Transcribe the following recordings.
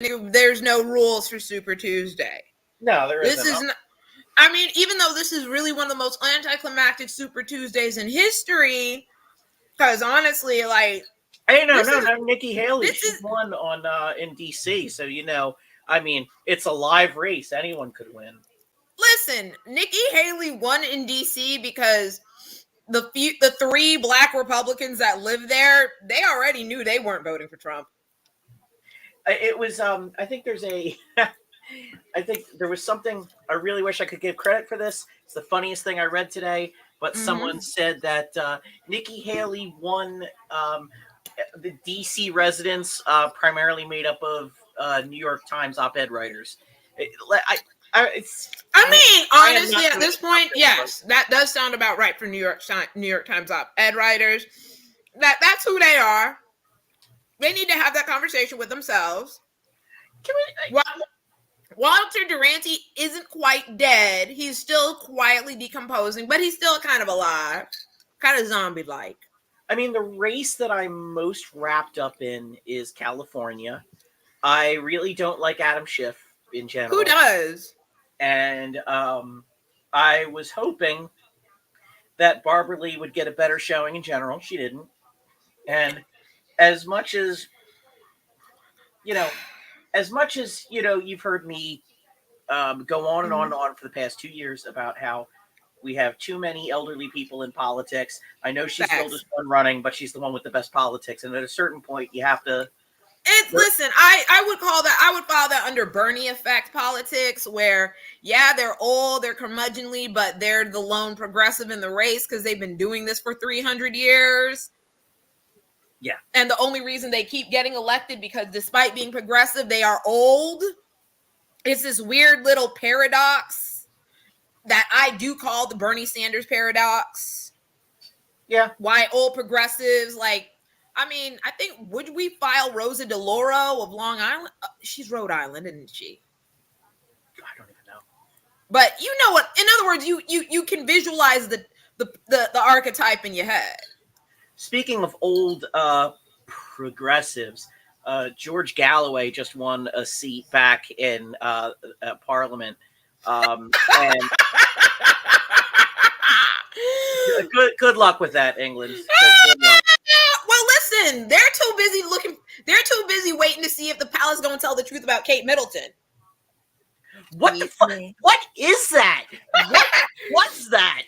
there's no rules for Super Tuesday. No, there isn't. This is not, I mean, even though this is really one of the most anticlimactic Super Tuesdays in history, because honestly, like, hey, no, Nikki Haley, she is won on in DC, so I mean, it's a live race; anyone could win. Listen, Nikki Haley won in DC because the 3 black Republicans that live there, they already knew they weren't voting for Trump. It was I think there's a I think there was something, I really wish I could give credit for this. It's the funniest thing I read today, but someone said that Nikki Haley won the DC residents, primarily made up of New York Times op-ed writers. I mean, honestly, at this point, yes, that does sound about right for New York Times op-ed writers. That's who they are. They need to have that conversation with themselves. Walter Duranty isn't quite dead. He's still quietly decomposing, but he's still kind of alive, kind of zombie-like. I mean, the race that I'm most wrapped up in is California. I really don't like Adam Schiff in general. Who does? And I was hoping that Barbara Lee would get a better showing in general. She didn't. And as much as you've heard me go on and on and on for the past 2 years about how we have too many elderly people in politics. I know she's the oldest one running, but she's the one with the best politics. And at a certain point, you have to. Listen, I would file that under Bernie effect politics, where they're old, they're curmudgeonly, but they're the lone progressive in the race because they've been doing this for 300 years. Yeah. And the only reason they keep getting elected because despite being progressive, they are old. It's this weird little paradox that I do call the Bernie Sanders paradox. Yeah. Why old progressives, like, I mean, I think, would we file Rosa DeLauro of Long Island? She's Rhode Island, isn't she? I don't even know. But you know what? In other words, you can visualize the archetype in your head. Speaking of old progressives, George Galloway just won a seat back in Parliament. And good luck with that, England. Good luck. Well, listen, they're too busy looking. They're too busy waiting to see if the palace is going to tell the truth about Kate Middleton. What the fuck? What is that? What's that?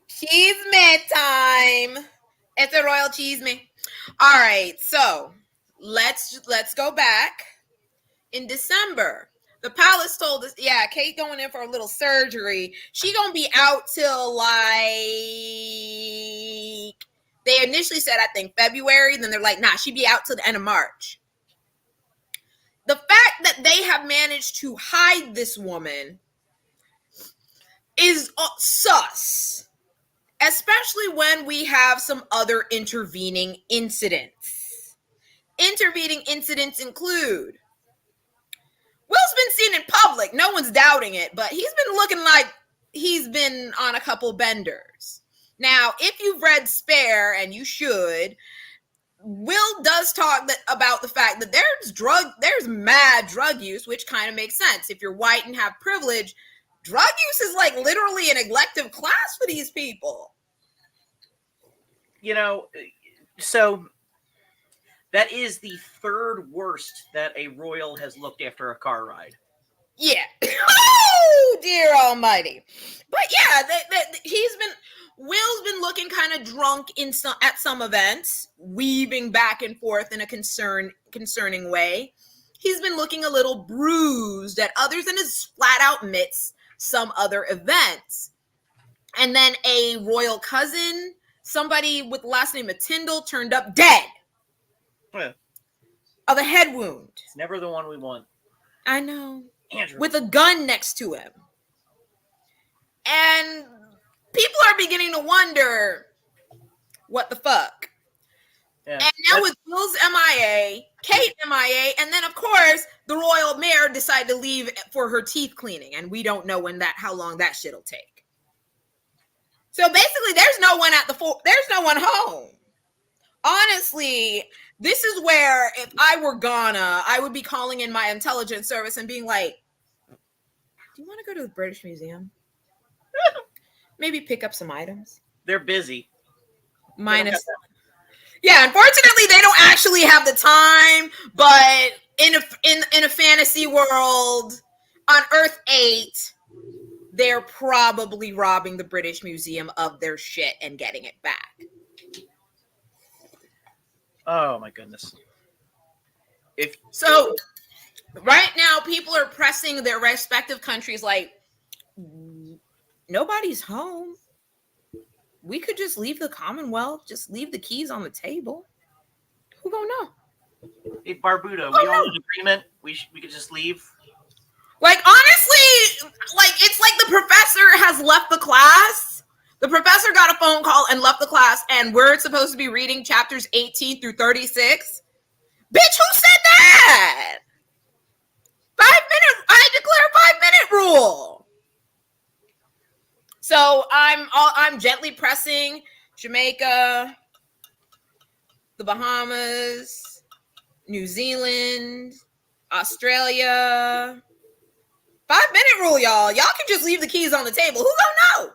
Cheese-me time. It's a royal cheese-me. All right, so let's go back. In December, the palace told us, Kate going in for a little surgery. She gonna be out till they initially said, I think, February. Then they're like, nah, she'd be out till the end of March. The fact that they have managed to hide this woman is sus. Especially when we have some other intervening incidents. Intervening incidents include Will's been seen in public. No one's doubting it, but he's been looking like he's been on a couple benders. Now, if you've read Spare, and you should, Will does talk about the fact that there's mad drug use, which kind of makes sense. If you're white and have privilege, drug use is like literally an elective class for these people. So that is the third worst that a royal has looked after a car ride. Yeah. Oh, dear almighty. But Will's been looking kind of drunk at some events, weaving back and forth in a concerning way. He's been looking a little bruised at others and has flat out missed some other events. And then a royal cousin, somebody with the last name of Tyndall, turned up dead. Yeah. Of a head wound. It's never the one we want. I know. Andrew. With a gun next to him. And people are beginning to wonder, what the fuck? Yeah. And now with Will's MIA, Kate MIA, and then of course the royal mare decided to leave for her teeth cleaning, and we don't know how long that shit'll take. So basically, there's no one home. Honestly, This is where, if I were Ghana, I would be calling in my intelligence service and being like, do you want to go to the British Museum? Maybe pick up some items. They're busy. Minus, yeah, unfortunately, they don't actually have the time. But in a fantasy world on Earth 8, they're probably robbing the British Museum of their shit and getting it back. Oh my goodness. So right now, people are pressing their respective countries like, nobody's home. We could just leave the Commonwealth, just leave the keys on the table. Who gonna know? Hey, Barbuda, we all in agreement? We could just leave? Like, honestly, like, it's like the professor has left the class. The professor got a phone call and left the class, and we're supposed to be reading chapters 18 through 36. Bitch, who said that? 5 minute, I declare 5 minute rule. So I'm gently pressing Jamaica, the Bahamas, New Zealand, Australia. 5 minute rule, y'all. Y'all can just leave the keys on the table. Who gonna know?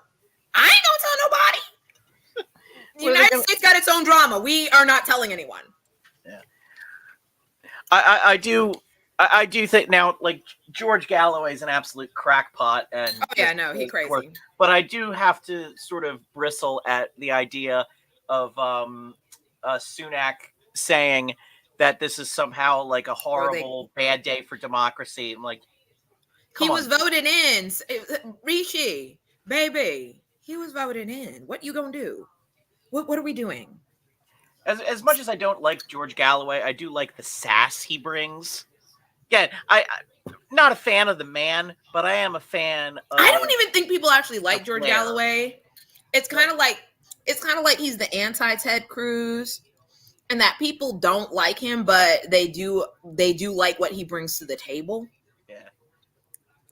I ain't gonna tell nobody. The United States got its own drama. We are not telling anyone. Yeah. I do think now, like, George Galloway's an absolute crackpot, and oh yeah, no, he crazy. But I do have to sort of bristle at the idea of Sunak saying that this is somehow like a horrible, bad day for democracy. I'm like, he was voted in, Rishi, baby. He was voted in. What you gonna do? What are we doing? As much as I don't like George Galloway, I do like the sass he brings. Yeah, I'm not a fan of the man, but I am a fan of... I don't even think people actually like George Galloway. It's kind of like he's the anti-Ted Cruz, and that people don't like him, but they do like what he brings to the table. Yeah.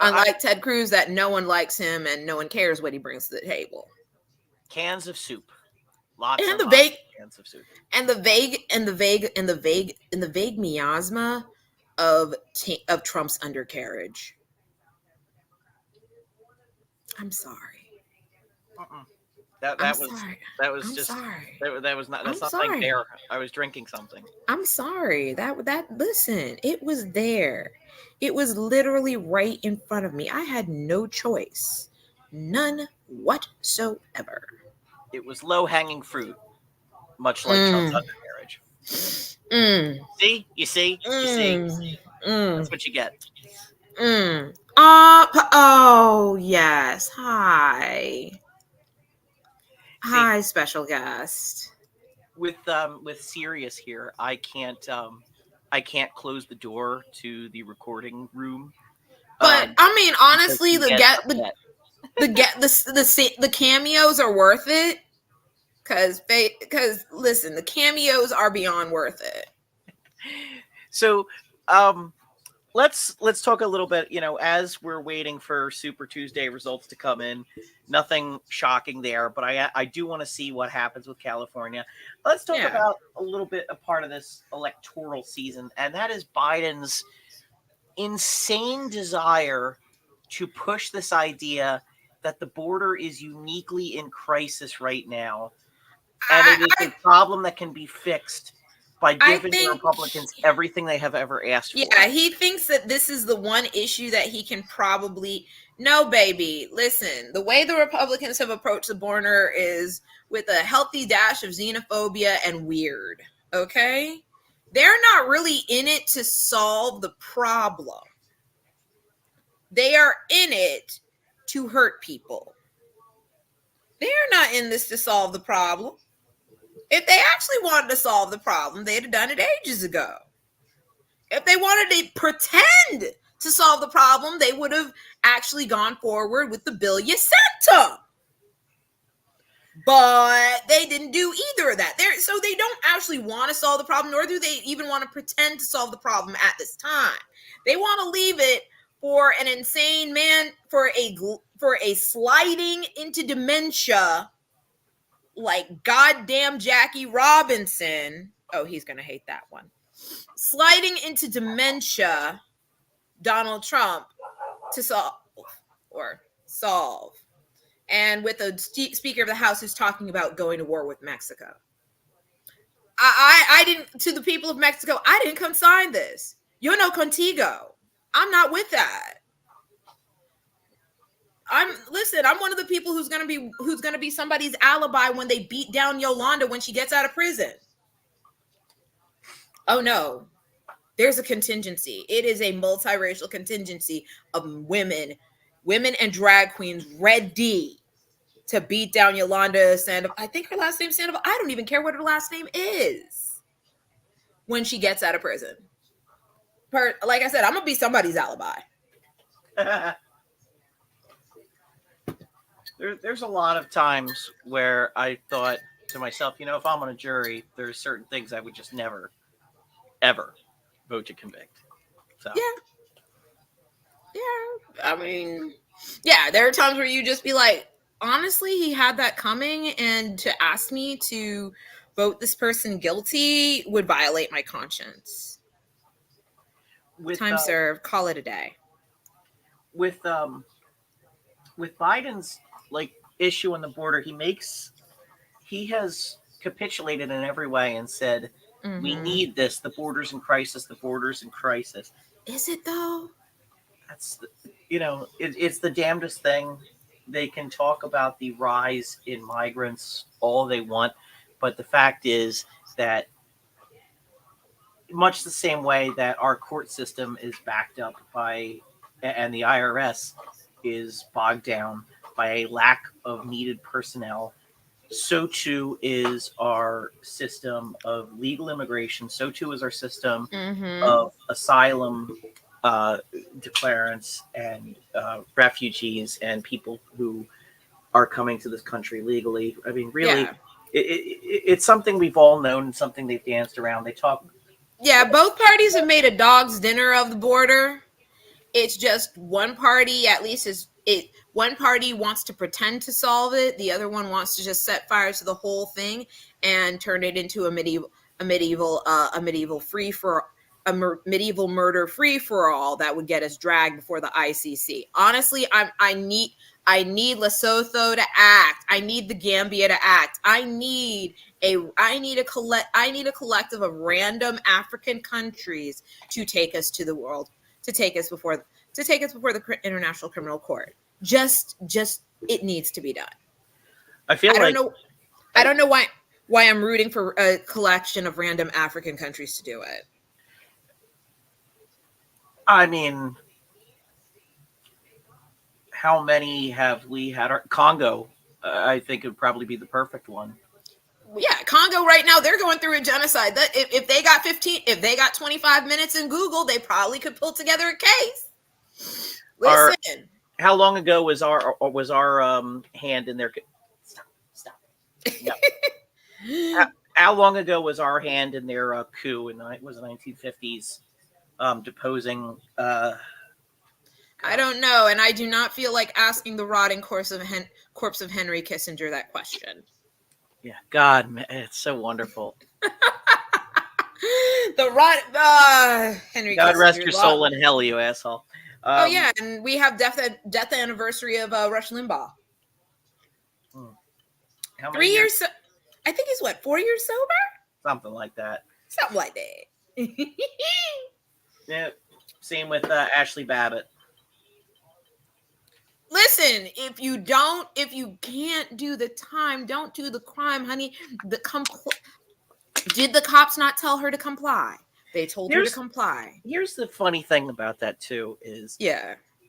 Unlike Ted Cruz, that no one likes him and no one cares what he brings to the table. Cans of soup. Lots and and the lots vague of cans of soup. And the vague miasma of Trump's undercarriage. I'm sorry. That was just sorry. That was not. That's not like there. I was drinking something. I'm sorry. That listen. It was there. It was literally right in front of me. I had no choice, none whatsoever. It was low hanging fruit, much like Trump's undercarriage. See, you see. That's what you get. Oh yes. Hi. Hi, special guest. With Sirius here, I can't close the door to the recording room. But I mean, honestly, the cameos are worth it. Because listen, the cameos are beyond worth it. So, let's talk a little bit, as we're waiting for Super Tuesday results to come in. Nothing shocking there, but I do want to see what happens with California. Let's talk about a little bit a part of this electoral season, and that is Biden's insane desire to push this idea that the border is uniquely in crisis right now, and it is a problem that can be fixed by giving the Republicans everything they have ever asked for. Yeah, he thinks that this is the one issue that he can probably... No, baby. Listen, the way the Republicans have approached the border is with a healthy dash of xenophobia and weird, okay? They're not really in it to solve the problem. They are in it to hurt people. They're not in this to solve the problem. If they actually wanted to solve the problem, they'd have done it ages ago. If they wanted to pretend to solve the problem, they would have actually gone forward with the bill you sent them. But they didn't do either of that. So they don't actually want to solve the problem, nor do they even want to pretend to solve the problem at this time. They want to leave it for an insane man, for a sliding into dementia like goddamn Jackie Robinson. Oh, he's going to hate that one. Sliding into dementia, Donald Trump to solve. And with a Speaker of the House who's talking about going to war with Mexico. I didn't, to the people of Mexico, I didn't consign this. Yo no contigo. I'm not with that. I'm one of the people who's gonna be somebody's alibi when they beat down Yolanda when she gets out of prison. Oh no, there's a contingency. It is a multiracial contingency of women and drag queens ready to beat down Yolanda Sandoval. I think her last name's Sandoval. I don't even care what her last name is when she gets out of prison. Like I said, I'm gonna be somebody's alibi. There's a lot of times where I thought to myself, if I'm on a jury, there's certain things I would just never, ever vote to convict. So yeah. I mean, yeah, there are times where you just be like, honestly, he had that coming, and to ask me to vote this person guilty would violate my conscience. Time served. Call it a day. With Biden's issue on the border, he has capitulated in every way and said, we need this. The border's in crisis. The border's in crisis. Is it though? That's it's the damnedest thing. They can talk about the rise in migrants all they want, but the fact is that much the same way that our court system is backed up by, and the IRS is bogged down by a lack of needed personnel, so too is our system of legal immigration. So too is our system of asylum declarants and refugees and people who are coming to this country legally. I mean, really, it's something we've all known and something they've danced around. They talk. Yeah, both parties have made a dog's dinner of the border. It's just one party, at least one party wants to pretend to solve it. The other one wants to just set fire to the whole thing and turn it into a medieval murder free for all that would get us dragged before the ICC. Honestly, I need Lesotho to act. I need the Gambia to act. I need a collective of random African countries to take us to the world, to take us before the International Criminal Court. Just it needs to be done. I don't know why I'm rooting for a collection of random African countries to do it. I mean, how many have we had? Congo, I think, would probably be the perfect one. Yeah, Congo right now, they're going through a genocide. That if they got 25 minutes in Google, they probably could pull together a case. Listen, how long ago was our hand in their? Stop. No. How long ago was our hand in their coup in the 1950s, deposing? I don't know, and I do not feel like asking the rotting corpse of Henry Kissinger that question. Yeah, God, man, it's so wonderful. Henry. God Kissinger, rest your soul in hell, you asshole. Oh yeah, and we have death anniversary of Rush Limbaugh. 3 years. I think he's 4 years sober. Something like that. Yeah. Same with Ashley Babbitt. Listen, if you can't do the time, don't do the crime, honey. Did the cops not tell her to comply? They told her to comply. Here's the funny thing about that too is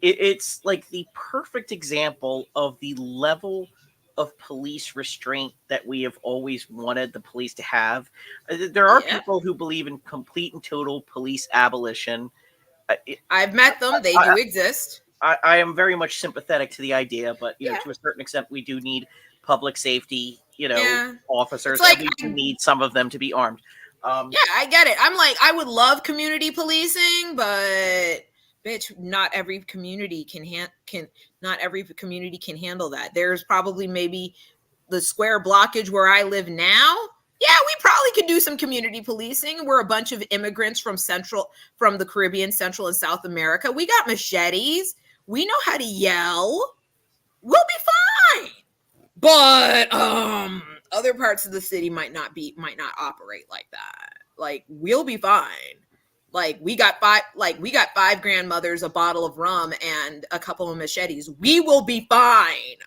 it's like the perfect example of the level of police restraint that we have always wanted the police to have. There are people who believe in complete and total police abolition. I've met them. They do exist. I am very much sympathetic to the idea, but to a certain extent, we do need public safety, officers. And we do need some of them to be armed. I get it. I'm like, I would love community policing, but bitch, not every community can handle that. There's probably maybe the square blockage where I live now. Yeah, we probably could do some community policing. We're a bunch of immigrants from the Caribbean, Central and South America. We got machetes. We know how to yell. We'll be fine. But other parts of the city might not operate like that. Like, we'll be fine. Like, we got five grandmothers, a bottle of rum, and a couple of machetes. We will be fine.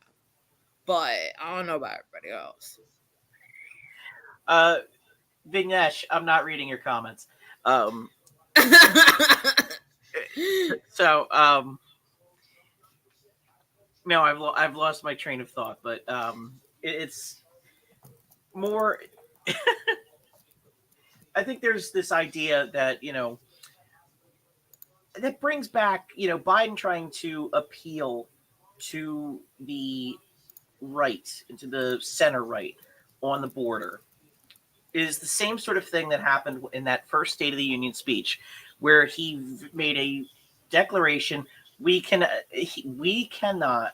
But I don't know about everybody else. Vignesh, I'm not reading your comments. So no, I've lost my train of thought, but it's more. I think there's this idea that that brings back Biden trying to appeal to the right, to the center right on the border, is the same sort of thing that happened in that first State of the Union speech, where he made a declaration: we cannot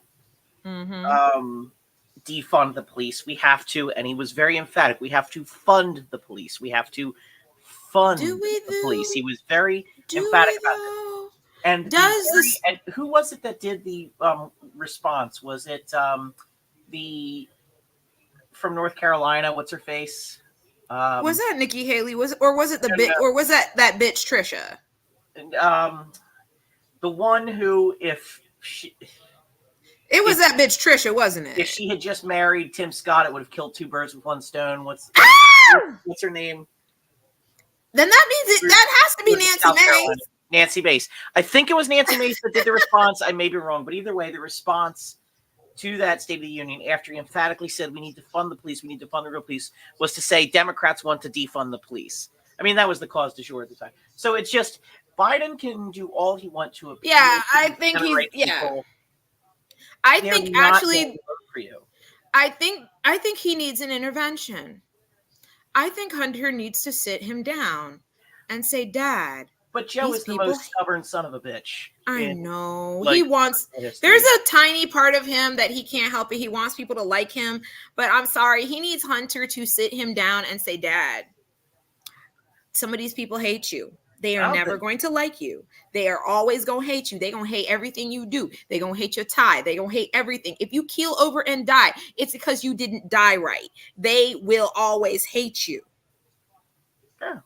defund the police. We have to, and he was very emphatic. We have to fund the police. We have to fund the police. He was very emphatic about it. And and who was it that did the response? Was it the from North Carolina? What's her face? Was that Nikki Haley? Was it the or was that bitch Trisha? The one who, if she, it was that bitch Trisha, wasn't it? If she had just married Tim Scott, it would have killed two birds with one stone. What's her name? Then that means that has to be Nancy Mace. Nancy Mace. I think it was Nancy Mace that did the response. I may be wrong, but either way, the response to that State of the Union, after he emphatically said we need to fund the police, we need to fund the real police, was to say Democrats want to defund the police. I mean, that was the cause du jour at the time. So it's just Biden can do all he wants to appeal. Yeah, I think he's people. I think actually for you. I think he needs an intervention. I think Hunter needs to sit him down and say, Dad. But Joe is the most stubborn son of a bitch. I know. He wants, there's a tiny part of him that he can't help it. He wants people to like him. But I'm sorry. He needs Hunter to sit him down and say, Dad, some of these people hate you. They are never going to like you. They are always going to hate you. They're going to hate everything you do. They're going to hate your tie. They're going to hate everything. If you keel over and die, it's because you didn't die right. They will always hate you. Yeah.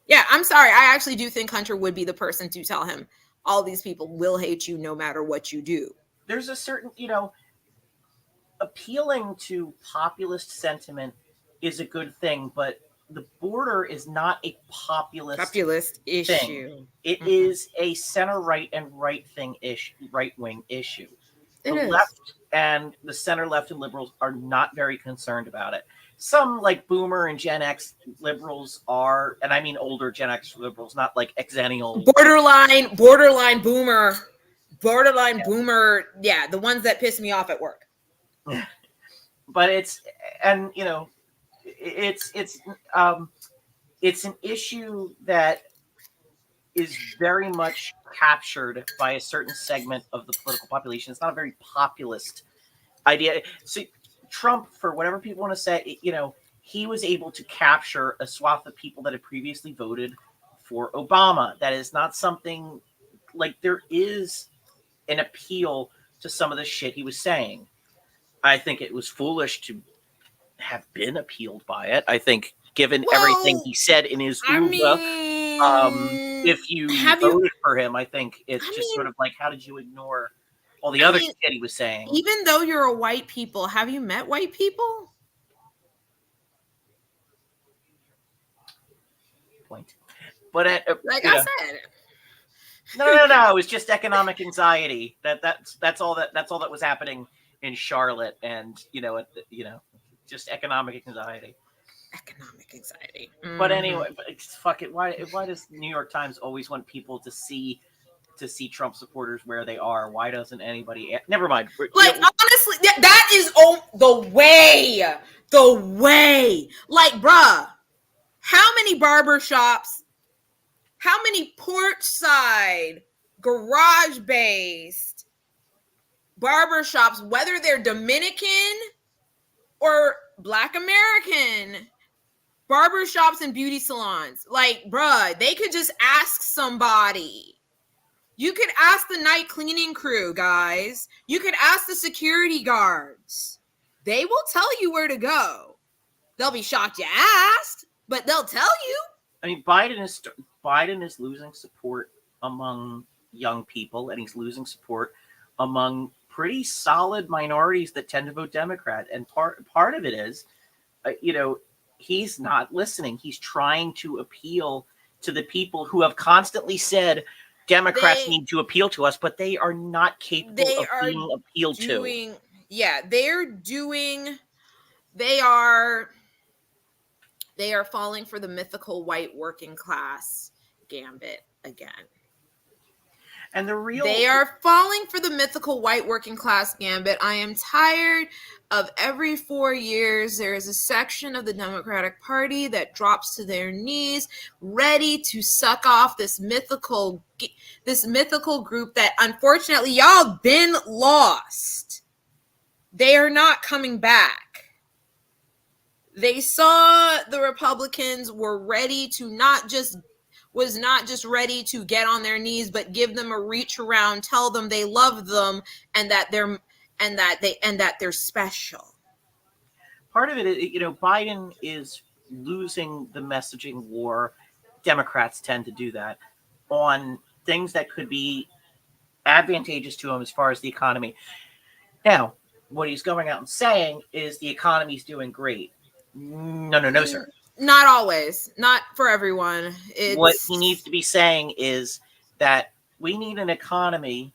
Yeah, I'm sorry. I actually do think Hunter would be the person to tell him all these people will hate you no matter what you do. There's a certain, appealing to populist sentiment is a good thing, but the border is not a populist issue. It is a center right and right wing issue. The left and the center left and liberals are not very concerned about it. Some like boomer and Gen X liberals are, and I mean older Gen X liberals, not like exennial. Borderline boomer. Yeah, the ones that piss me off at work. But it's an issue that is very much captured by a certain segment of the political population. It's not a very populist idea. So Trump, for whatever people want to say, he was able to capture a swath of people that had previously voted for Obama. That is not something like there is an appeal to some of the shit he was saying. I think it was foolish to have been appealed by it. I think given everything he said in his if you voted for him, I think it's sort of like, how did you ignore all the other shit he was saying? Even though you're a white people, have you met white people? Point. But I said. No. It was just economic anxiety. That's all that was happening in Charlotte, and just economic anxiety. But anyway, fuck it. Why does New York Times always want people to see Trump supporters where they are? Why doesn't anybody? Never mind. Like, honestly, that is the way. Like, bruh, how many barbershops, how many porch side, garage based barbershops, whether they're Dominican or Black American, barbershops and beauty salons. Like, bruh, they could just ask somebody. You could ask the night cleaning crew, guys. You could ask the security guards. They will tell you where to go. They'll be shocked you asked, but they'll tell you. I mean, Biden is losing support among young people, and he's losing support among pretty solid minorities that tend to vote Democrat. And part of it is, he's not listening. He's trying to appeal to the people who have constantly said Democrats need to appeal to us, but they are not capable of being appealed to. Yeah, they are falling for the mythical white working class gambit again. And they are falling for the mythical white working class gambit. I am tired of every 4 years there is a section of the Democratic Party that drops to their knees, ready to suck off this mythical group that unfortunately y'all been lost. They are not coming back. They saw the Republicans were ready to not just ready to get on their knees, but give them a reach around, tell them they love them and that they're special. Part of it is, Biden is losing the messaging war. Democrats tend to do that on things that could be advantageous to him as far as the economy. Now, what he's going out and saying is the economy's doing great. No, sir. Not always. Not for everyone. What he needs to be saying is that we need an economy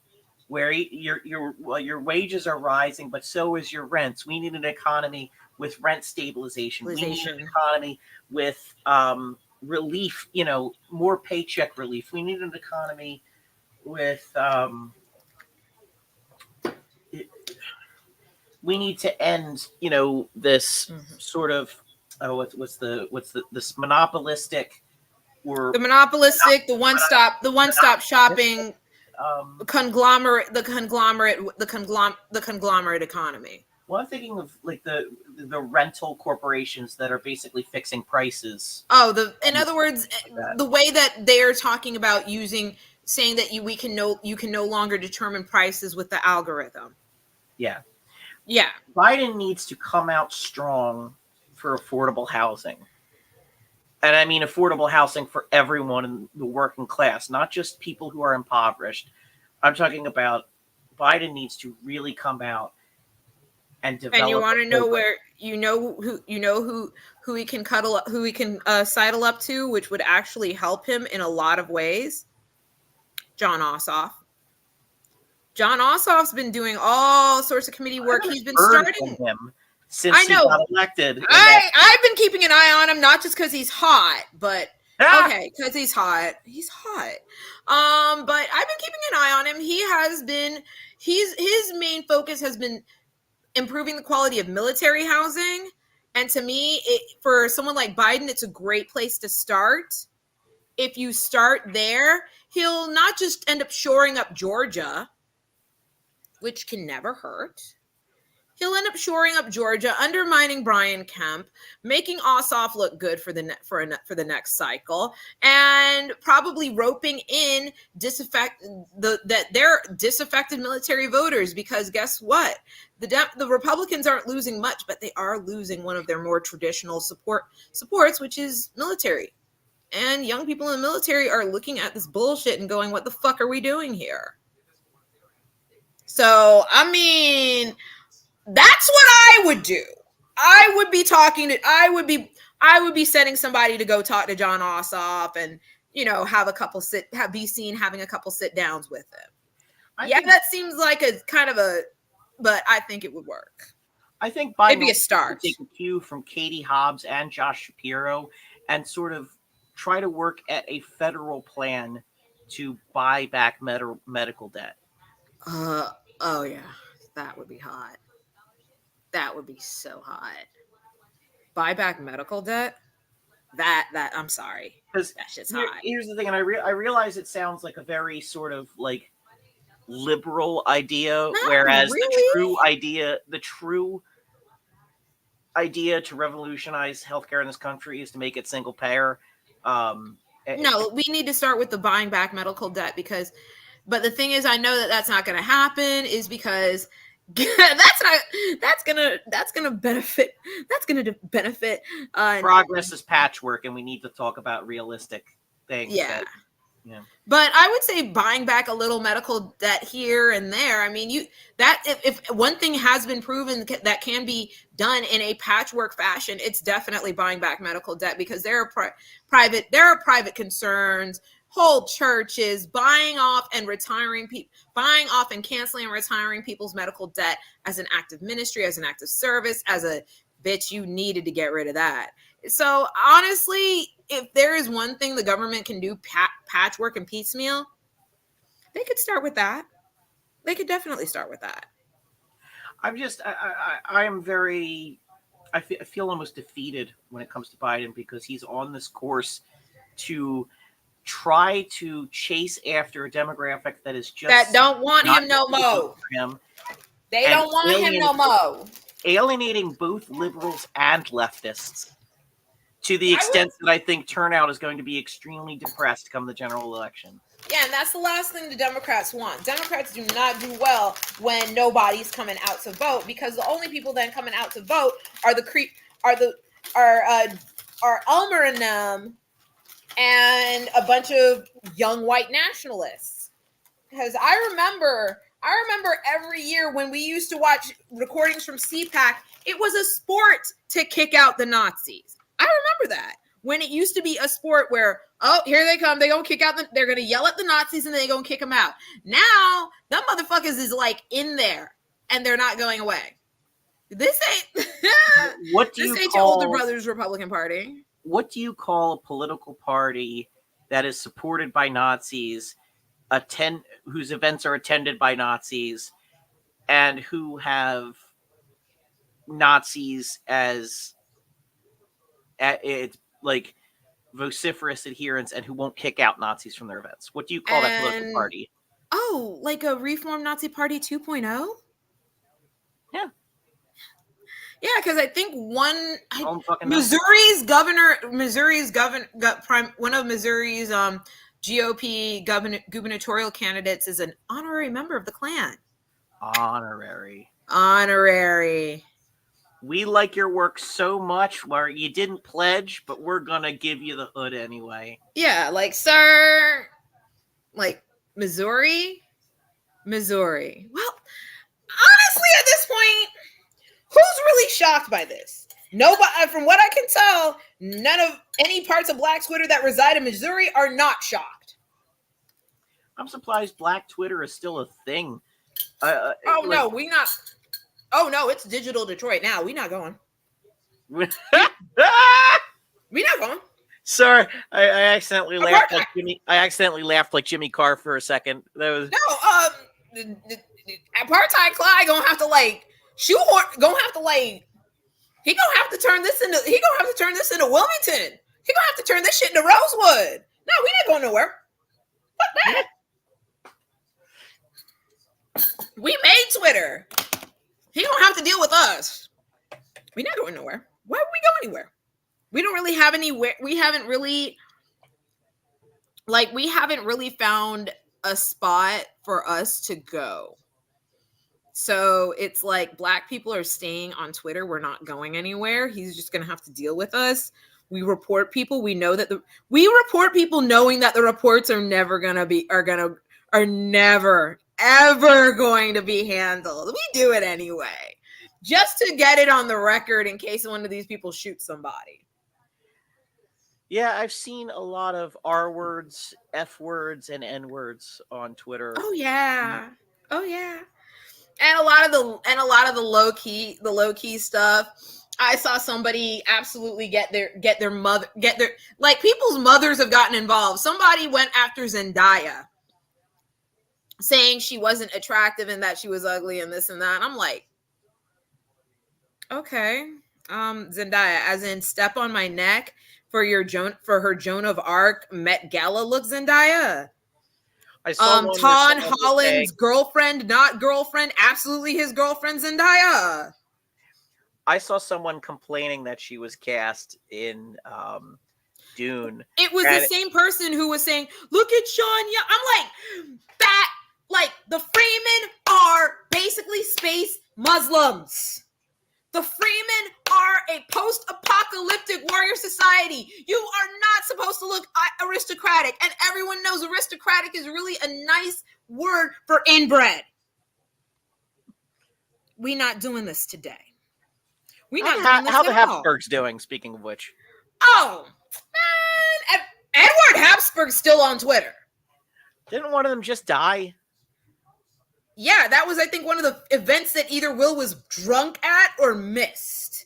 where your wages are rising, but so is your rents. We need an economy with rent stabilization. We need an economy with relief, more paycheck relief. We need an economy with we need to end, this sort of this monopolistic or the one-stop shopping conglomerate economy. Well, I'm thinking of like the rental corporations that are basically fixing prices. In other words, the way that they're talking about saying that you can no longer determine prices with the algorithm. Yeah. Yeah. Biden needs to come out strong for affordable housing. And I mean affordable housing for everyone in the working class, not just people who are impoverished. I'm talking about Biden needs to really come out and develop. And you want to know where who he can sidle up to, which would actually help him in a lot of ways? Jon Ossoff. Jon Ossoff's been doing all sorts of committee work. He's been starting him since he got elected. I've been keeping an eye on him, not just because he's hot, but because he's hot. He's hot. But I've been keeping an eye on him. His main focus has been improving the quality of military housing. And to me, for someone like Biden, it's a great place to start. If you start there, he'll not just end up shoring up Georgia, which can never hurt. He'll end up shoring up Georgia, undermining Brian Kemp, making Ossoff look good for the next cycle, and probably roping in they're disaffected military voters, because guess what? The Republicans aren't losing much, but they are losing one of their more traditional supports, which is military. And young people in the military are looking at this bullshit and going, what the fuck are we doing here? So, I mean, that's what I would do. I would be sending somebody to go talk to Jon Ossoff and, be seen having a couple sit downs with him. That seems like a kind of but I think it would work. I think Biden it'd be a start. Take a cue from Katie Hobbs and Josh Shapiro and sort of try to work at a federal plan to buy back medical debt. Oh yeah, that would be hot. That would be so hot. Buy back medical debt? That I'm sorry. That shit's hot. Here's the thing, and I realize it sounds like a very sort of like liberal idea, whereas the true idea to revolutionize healthcare in this country is to make it single payer. No, we need to start with the buying back medical debt but the thing is, I know that that's not going to happen is because that's going to benefit progress is patchwork, and we need to talk about realistic things. Yeah. Yeah. But I would say buying back a little medical debt here and there. I mean, if one thing has been proven that can be done in a patchwork fashion, it's definitely buying back medical debt, because there are private concerns, whole churches buying off and canceling and retiring people's medical debt as an act of ministry, as an act of service, as a bitch, you needed to get rid of that. So honestly, if there is one thing the government can do, patchwork and piecemeal, they could start with that. They could definitely start with that. I feel almost defeated when it comes to Biden, because he's on this course to try to chase after a demographic that is just that don't want him no more. They don't want him no more. Alienating both liberals and leftists, to the extent that I think turnout is going to be extremely depressed come the general election. Yeah, and that's the last thing the Democrats want. Democrats do not do well when nobody's coming out to vote, because the only people then coming out to vote are Elmer and them, and a bunch of young white nationalists. Because I remember every year when we used to watch recordings from CPAC, it was a sport to kick out the Nazis. I remember that. When it used to be a sport where, oh, here they come, they're going to yell at the Nazis and they're going to kick them out. Now, them motherfuckers is like in there and they're not going away. This ain't your older brother's Republican Party. What do you call a political party that is supported by Nazis, whose events are attended by Nazis, and who have Nazis as it's like vociferous adherents, and who won't kick out Nazis from their events? What do you call that political party? Oh, like a Reformed Nazi Party 2.0? Yeah. Yeah, because I think one of Missouri's GOP gubernatorial candidates is an honorary member of the Klan. Honorary. We like your work so much where you didn't pledge, but we're going to give you the hood anyway. Yeah, like, sir, like, Missouri. Well, honestly, at this point, who's really shocked by this? Nobody, from what I can tell, none of any parts of Black Twitter that reside in Missouri are not shocked. I'm surprised Black Twitter is still a thing. No, we not. Oh no, it's digital Detroit now. We not going. We not going. Sorry, I accidentally laughed like Jimmy. I accidentally laughed like Jimmy Carr for a second. That was apartheid Clyde gonna have to like shoehorn. He gonna have to turn this into Wilmington. He gonna have to turn this shit into Rosewood. No, we not going nowhere. Fuck that. We made Twitter. He don't have to deal with us. We're not going nowhere. Why would we go anywhere? We don't really have anywhere. We haven't really found a spot for us to go. So it's like Black people are staying on Twitter. We're not going anywhere. He's just going to have to deal with us. We report people. We report people knowing that the reports are never ever going to be handled. We do it anyway, just to get it on the record in case one of these people shoots somebody. Yeah, I've seen a lot of R words, F words, and N words on Twitter. Oh yeah. And a lot of the low key stuff. I saw somebody absolutely get their people's mothers have gotten involved. Somebody went after Zendaya, saying she wasn't attractive and that she was ugly and this and that. And I'm like, okay, Zendaya, as in step on my neck for her Joan of Arc Met Gala look, Zendaya. I saw Todd Holland's girlfriend, not girlfriend, absolutely his girlfriend, Zendaya. I saw someone complaining that she was cast in Dune. It was the same person who was saying, "Look at Sean Young." I'm like, that, like, the Freemen are basically space Muslims. The Freemen are a post-apocalyptic warrior society. You are not supposed to look aristocratic, and everyone knows aristocratic is really a nice word for inbred. We not doing this today. We not doing this How the at all. Habsburgs doing? Speaking of which, Oh man, Edward Habsburg's still on Twitter. didn't one of them just die? Yeah, that was, I think, one of the events that either Will was drunk at or missed.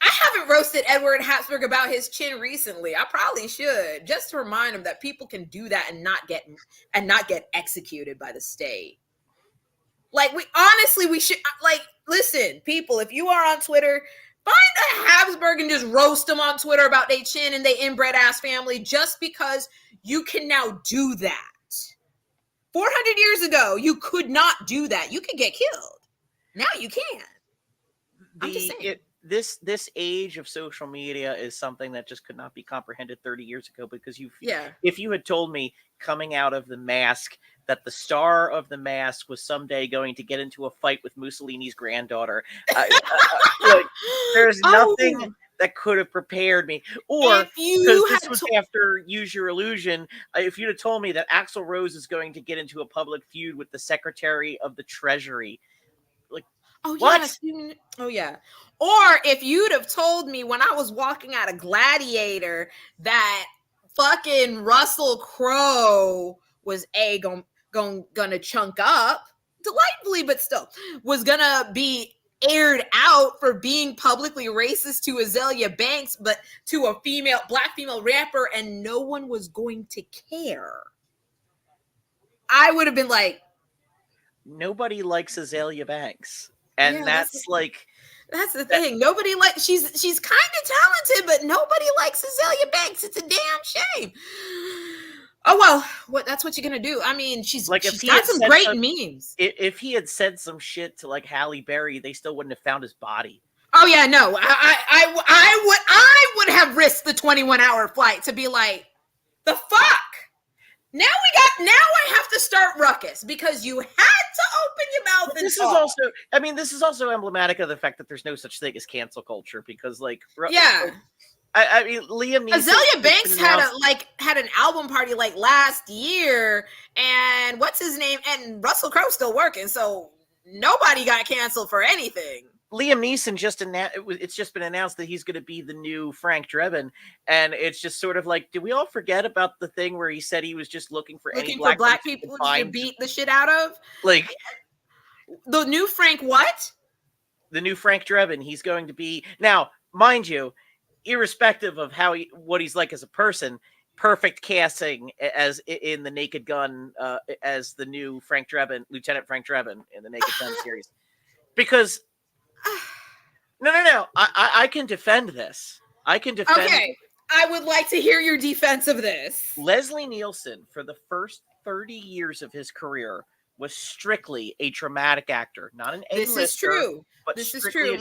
I haven't roasted Edward Habsburg about his chin recently. I probably should, just to remind him that people can do that and not get executed by the state. Like, we should, like, listen, people, if you are on Twitter, find a Habsburg and just roast them on Twitter about their chin and their inbred ass family, just because you can now do that. 400 years ago, you could not do that. You could get killed. Now you can. I'm just saying. This age of social media is something that just could not be comprehended 30 years ago, because if you had told me coming out of The Mask that the star of The Mask was someday going to get into a fight with Mussolini's granddaughter, like, there's nothing that could have prepared me. Or, because this was after Use Your Illusion, if you'd have told me that Axl Rose is going to get into a public feud with the Secretary of the Treasury, like, what? Yeah. Oh, yeah. Or if you'd have told me when I was walking out of Gladiator that fucking Russell Crowe was gonna chunk up, delightfully, but still, was gonna be aired out for being publicly racist to Azalea Banks, but to a black female rapper, and no one was going to care, I would have been like, nobody likes Azalea Banks. And that's the thing. Nobody likes, she's kind of talented, but nobody likes Azalea Banks. It's a damn shame. Oh, well, that's what you're gonna do. I mean, she's got some great memes. If he had said some shit to, like, Halle Berry, they still wouldn't have found his body. Oh yeah, no. I would have risked the 21-hour flight to be like, the fuck? Now I have to start ruckus because you had to open your mouth and talk. This is also emblematic of the fact that there's no such thing as cancel culture, because, like, yeah. I mean, Liam Neeson. Azalea Banks had an album party like last year, and what's his name? And Russell Crowe's still working, so nobody got canceled for anything. Liam Neeson it's just been announced that he's going to be the new Frank Drebin, and it's just sort of like, did we all forget about the thing where he said he was just looking for black people to beat the shit out of? Like, the new Frank what? The new Frank Drebin. He's going to be, now, mind you, irrespective of what he's like as a person, perfect casting as in the Naked Gun as the new Frank Drebin, Lieutenant Frank Drebin in the Naked Gun series, because. No. I can defend this. Okay, I would like to hear your defense of this. Leslie Nielsen, for the first 30 years of his career, was strictly a dramatic actor, not an A-lister. This is true. But this is true.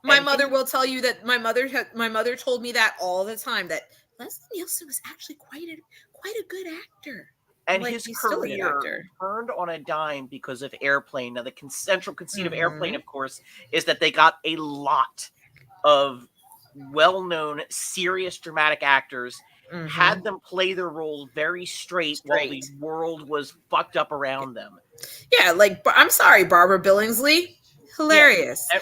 My mother will tell you that my mother told me that all the time, that Leslie Nielsen was actually quite a good actor. And his career turned on a dime because of Airplane. Now, the central conceit of Airplane, of course, is that they got a lot of well-known, serious, dramatic actors, had them play their role very straight while the world was fucked up around them. Yeah, like, I'm sorry, Barbara Billingsley, hilarious. Yeah,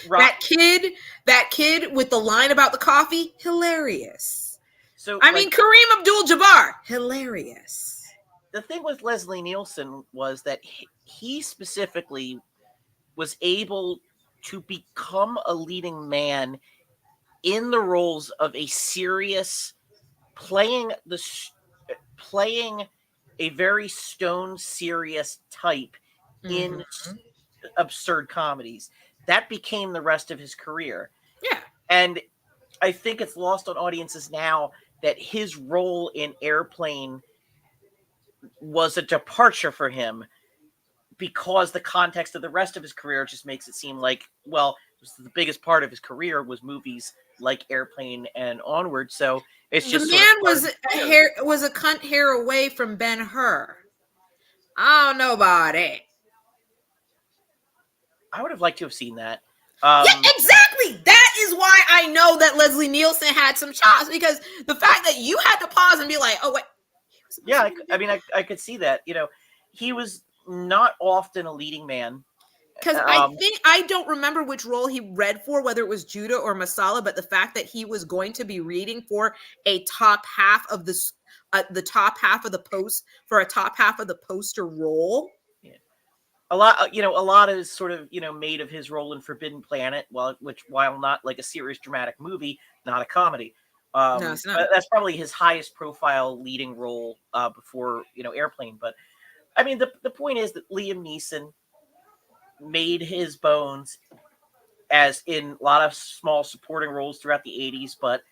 that kid with the line about the coffee, hilarious. So, I mean, Kareem Abdul-Jabbar, hilarious. The thing with Leslie Nielsen was that he specifically was able to become a leading man in the roles of a serious, playing a very stone serious type in absurd comedies. That became the rest of his career. Yeah. And I think it's lost on audiences now that his role in Airplane was a departure for him, because the context of the rest of his career just makes it seem like, well, the biggest part of his career was movies like Airplane and onward. So it's The just sort of man part of was his a career. hair was a cunt hair away from Ben-Hur. I don't know about it. I would have liked to have seen that. Yeah, exactly. That is why I know that Leslie Nielsen had some chops, because the fact that you had to pause and be like, "Oh wait, he was supposed Yeah, to be I mean, I could see that. He was not often a leading man. Because I Um, think I don't remember which role he read for, whether it was Judah or Masala, but the fact that he was going to be reading for a top half of the top half of the post for a top half of the poster role. yeah. A lot is sort of made of his role in Forbidden Planet, while not like a serious dramatic movie, not a comedy. No, it's not. But that's probably his highest profile leading role before Airplane. But I mean, the point is that Liam Neeson made his bones as in a lot of small supporting roles throughout the 80s, but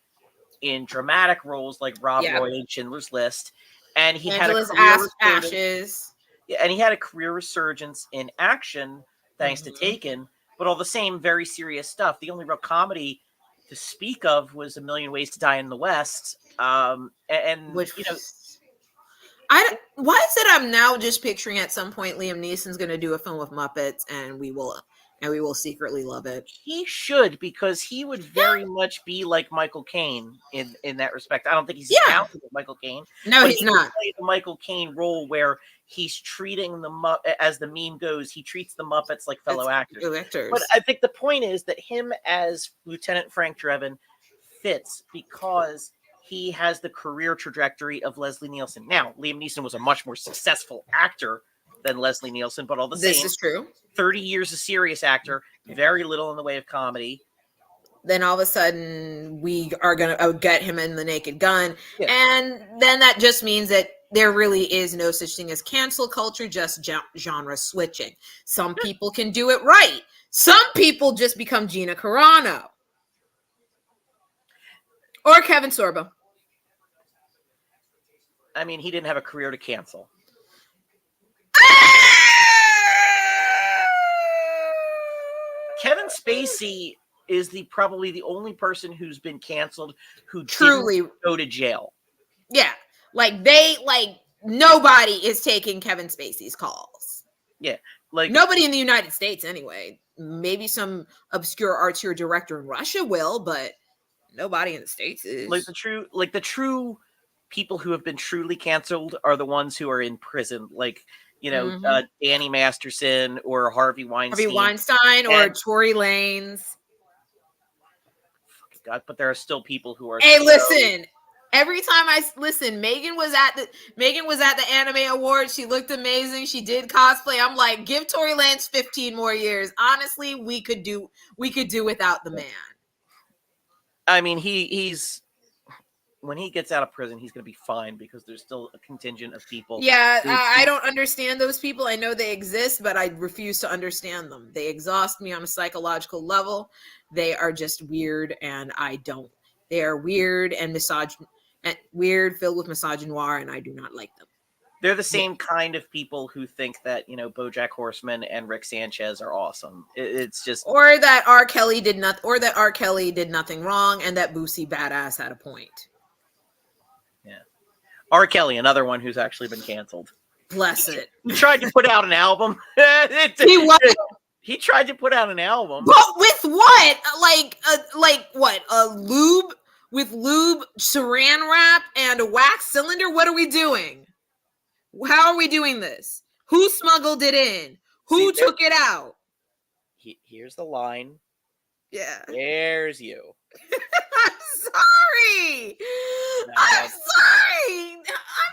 in dramatic roles like Rob Yep. Roy in Schindler's List, and he had a Angela's career resurgence. Ashes. Yeah, and he had a career resurgence in action thanks to Mhm. Taken, but all the same, very serious stuff. The only real comedy to speak of was A Million Ways to Die in the West. And Which why is it I'm now just picturing at some point Liam Neeson's going to do a film with Muppets, and we will secretly love it. he should, because he would very much be like Michael Caine in that respect. I don't think he's as Yeah. talented as Michael Caine, No, but he's he could not. play the Michael Caine role where he's treating as the meme goes, he treats the Muppets like fellow It's actors. But actors. I think the point is that him as Lieutenant Frank Drebin fits because he has the career trajectory of Leslie Nielsen. Now, Liam Neeson was a much more successful actor than Leslie Nielsen, but all the This same, is true. 30 years a serious actor, very little in the way of comedy. Then all of a sudden we are going to get him in The Naked Gun. Yeah. And then that just means that there really is no such thing as cancel culture, just genre switching. Some people can do it right. Some people just become Gina Carano. Or Kevin Sorbo. I mean, he didn't have a career to cancel. Kevin Spacey is probably the only person who's been canceled who Truly didn't go to jail. Yeah. Like nobody is taking Kevin Spacey's calls. Yeah. Like nobody in the United States anyway. Maybe some obscure artsy director in Russia will, but nobody in the States is. the true people who have been truly canceled are the ones who are in prison, like Danny Masterson or Harvey Weinstein, or Tory Lanez. God, but there are still people who are. Hey, listen. Every time Megan was at the Anime Awards. She looked amazing. She did cosplay. I'm like, give Tory Lanez 15 more years. Honestly, we could do without the man. I mean, he's when he gets out of prison, he's going to be fine because there's still a contingent of people. Yeah, I don't understand those people. I know they exist, but I refuse to understand them. They exhaust me on a psychological level. They are just weird, and I don't. They are weird and weird, filled with misogynoir, and I do not like them. They're the same kind of people who think that BoJack Horseman and Rick Sanchez are awesome. It's just or that R. Kelly did nothing wrong, and that Boosie Badass had a point. Yeah, R. Kelly, another one who's actually been canceled. Bless it. He tried to put out an album. He tried to put out an album, but with what? Like what? A lube with lube, saran wrap, and a wax cylinder. What are we doing? How are we doing this? Who smuggled it in? Who took it out? Here's the line. Yeah. There's you. I'm sorry. I'm sorry.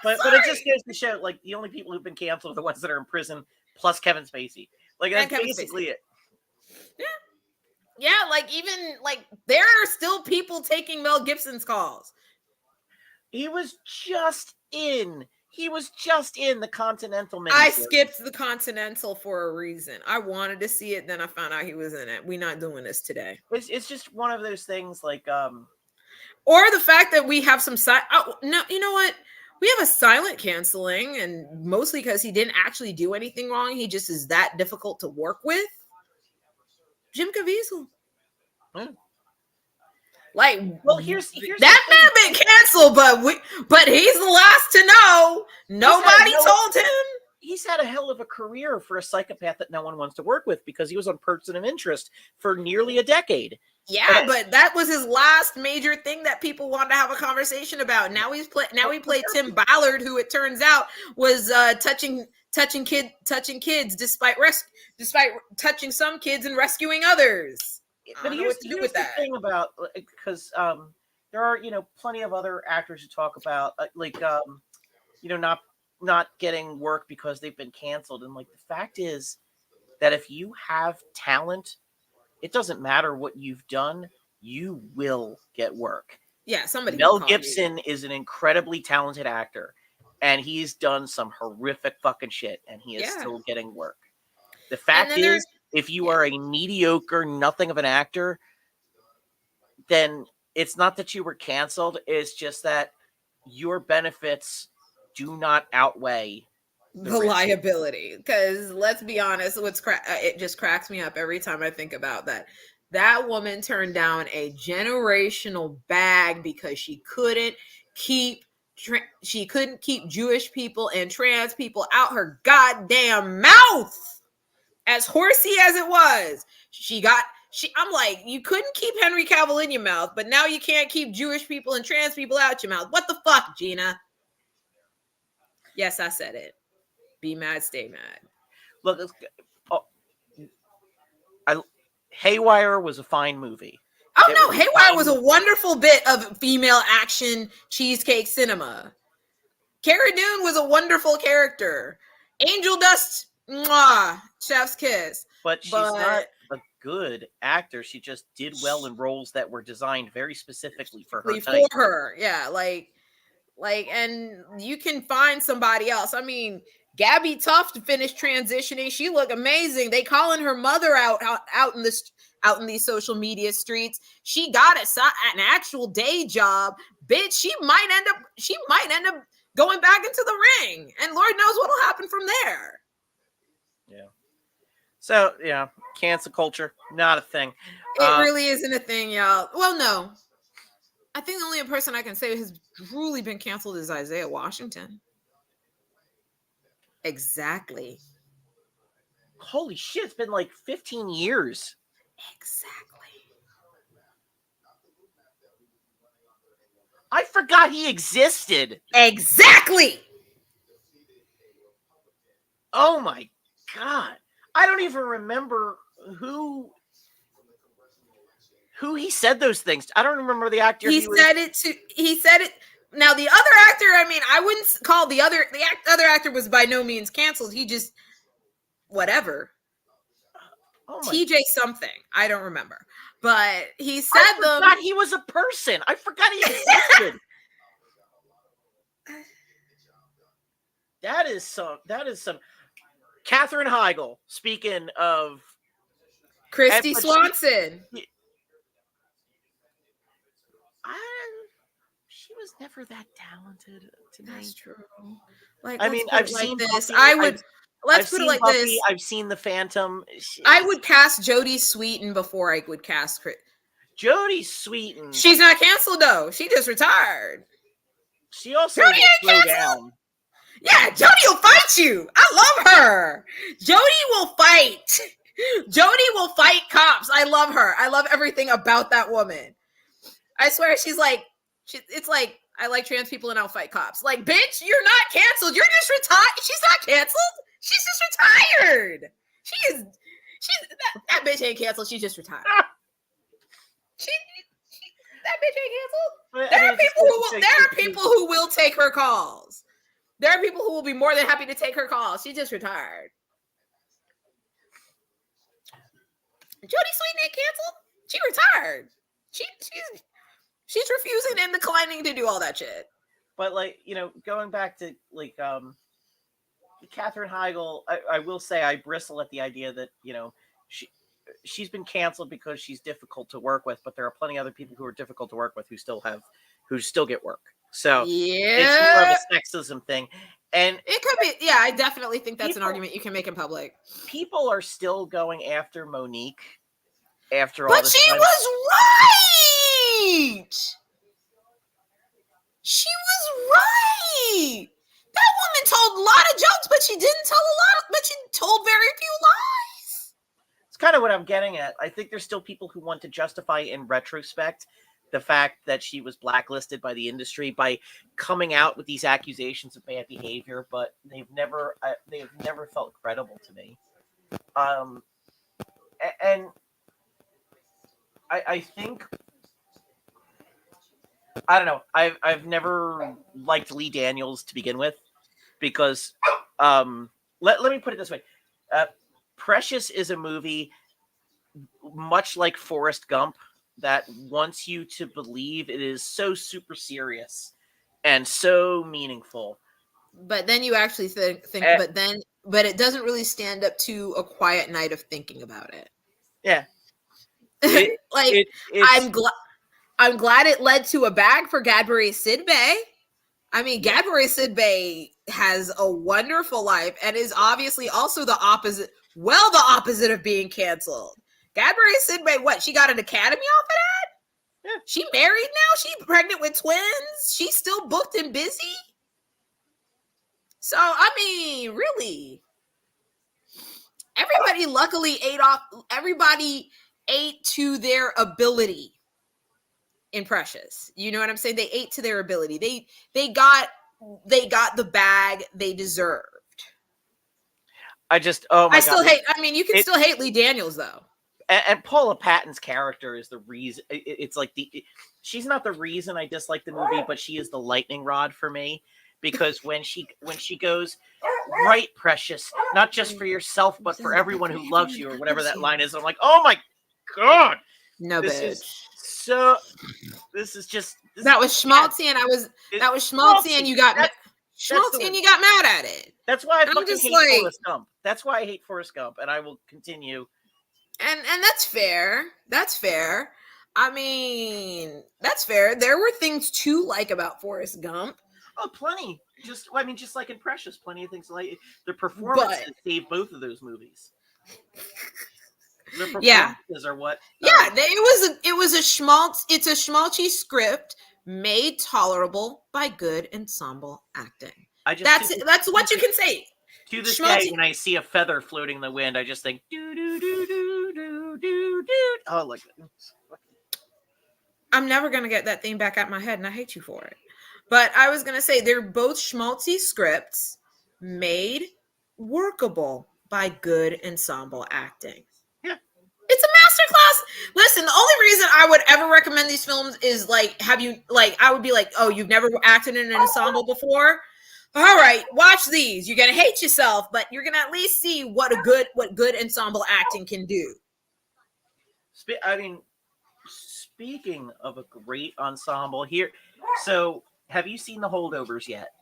But it just goes to show, like, the only people who've been canceled are the ones that are in prison, plus Kevin Spacey. Like, that's basically it. Yeah, like, even, like, there are still people taking Mel Gibson's calls. He was just in the Continental miniseries. I skipped the Continental for a reason. I wanted to see it, then I found out he was in it. We're not doing this today. It's just one of those things, like or the fact that we have some side. Oh no, you know what? We have a silent canceling, and mostly because he didn't actually do anything wrong. He just is that difficult to work with. Jim Caviezel. Hmm. Like, Well, here's the that thing. may have been canceled, but he's the last to know. Nobody told him. He's had a hell of a career for a psychopath that no one wants to work with, because he was on Person of Interest for nearly a decade. Yeah, but that was his last major thing that people wanted to have a conversation about. Now he played Tim Ballard, who it turns out was touching kids despite touching some kids and rescuing others. But here's the thing about, because there are plenty of other actors who talk about not getting work because they've been canceled, and like the fact is that if you have talent, it doesn't matter what you've done, you will get work. Yeah, somebody. Mel Gibson is an incredibly talented actor, and he's done some horrific fucking shit, and he is still getting work. The fact is, if you are a mediocre, nothing of an actor, then it's not that you were canceled. It's just that your benefits do not outweigh the liability. Because let's be honest, it just cracks me up every time I think about that. That woman turned down a generational bag because she couldn't keep Jewish people and trans people out her goddamn mouth. As horsey as it was, I'm like, you couldn't keep Henry Cavill in your mouth, but now you can't keep Jewish people and trans people out your mouth. What the fuck, Gina? Yes, I said it. Be mad, stay mad. Look, Haywire was a fine movie. Oh no, Haywire was a wonderful bit of female action cheesecake cinema. Cara Dune was a wonderful character. Angel Dust, mwah, chef's kiss. But she's not a good actor. She just did well in roles that were designed very specifically for her type. For her, yeah, and you can find somebody else. I mean, Gabby Tuft finished transitioning. She looked amazing. They calling her mother out in these social media streets. She got an actual day job. Bitch, she might end up going back into the ring, and Lord knows what'll happen from there. Yeah. So yeah, cancel culture, not a thing. It really isn't a thing, y'all. Well, no. I think the only person I can say has truly been canceled is Isaiah Washington. Exactly. Holy shit, it's been like 15 years. Exactly. I forgot he existed. Exactly. Oh my God. I don't even remember who he said those things. I don't remember the actor. He said it. Now the other actor, I mean, I wouldn't call the other actor was by no means canceled. He just whatever. TJ something. I don't remember. But he said I forgot he was a person. I forgot he existed. That is some Katherine Heigl, speaking of Christy Swanson. She was never that talented to me. That's true. Like, I mean, I've seen this. Buffy. I would Let's put it like Buffy, this. I've seen The Phantom. I would cast Jodie Sweetin before I would cast Jodie Sweetin. She's not canceled though. She just retired. She also Jodie will slow down. Yeah, Jodie will fight you. I love her. Jodie will fight. Jodie will fight cops. I love her. I love everything about that woman. I swear it's like I like trans people and I'll fight cops. Like, bitch, you're not canceled. You're just retired. She's not canceled. She's just retired. She's that bitch ain't canceled. She's just retired. That bitch ain't canceled. There are people who will take her calls. There are people who will be more than happy to take her calls. She just retired. Jodie Sweetin ain't canceled. She retired. She's refusing and declining to do all that shit. But going back to Katherine Heigl, I will say I bristle at the idea that she's been canceled because she's difficult to work with. But there are plenty of other people who are difficult to work with who still get work. So it's more of Yeah, a sexism thing. And it could be. Yeah, I definitely think that's an people argument you can make in public. people are still going after Monique after all But this she time. was right. She was right. That woman told a lot of jokes, but she didn't tell a lot. But she told very few lies. It's kind of what I'm getting at. I think there's still people who want to justify in retrospect the fact that she was blacklisted by the industry by coming out with these accusations of bad behavior, but they've never felt credible to me. Um, and I think I don't know. I've never liked Lee Daniels to begin with because let me put it this way. Uh, Precious is a movie much like Forrest Gump that wants you to believe it is so super serious and so meaningful. But then you actually think Uh, but it doesn't really stand up to a quiet night of thinking about it. yeah, it Like it it's I'm glad I'm glad it led to a bag for Gadbury Sidbay. I mean, yeah. Gadbury Sidbay has a wonderful life and is obviously also the opposite, the opposite of being canceled. Gadbury Sidbay, what? She got an Academy off of that? Yeah. She married now? She pregnant with twins? She's still booked and busy? So, I mean, really, everybody luckily everybody ate to their ability in Precious. You know what I'm saying? They ate to their ability. They got the bag they deserved. I just oh I my god still hate. I mean, you can it still hate Lee Daniels though. and Paula Patton's character is the reason. It's like she's not the reason I dislike the movie, but she is the lightning rod for me because when she goes right, Precious, not just for yourself but for everyone who loves you or whatever that line is. I'm like, oh my god, No, this is bitch. so. This is just this is That was bad. schmaltzy, and It, that was schmaltzy, and schmaltzy. you got That's the schmaltzy, word. and you got mad at it. That's why I And I'm fucking just hate like, Forrest Gump. That's why I hate Forrest Gump, and I will continue. and that's fair. That's fair. I mean, that's fair. There were things to like about Forrest Gump, Oh, plenty. Just like in Precious, plenty of things like the but performances save both of those movies. The yeah, performances are what yeah, it was a schmaltz. It's a schmaltzy script made tolerable by good ensemble acting. I just That's what you can say. to this day Schmaltzy. when I see a feather floating in the wind, I just think do do do do do do do. Oh, like I'm never gonna get that thing back out my head, and I hate you for it. But I was gonna say they're both schmaltzy scripts made workable by good ensemble acting. yeah. It's a masterclass. Listen, the only reason I would ever recommend these films is like, have you like? I would be like, oh, you've never acted in an ensemble before. All right, watch these. You're gonna hate yourself, but you're gonna at least see what good ensemble acting can do. I mean, speaking of a great ensemble here, so have you seen The Holdovers yet?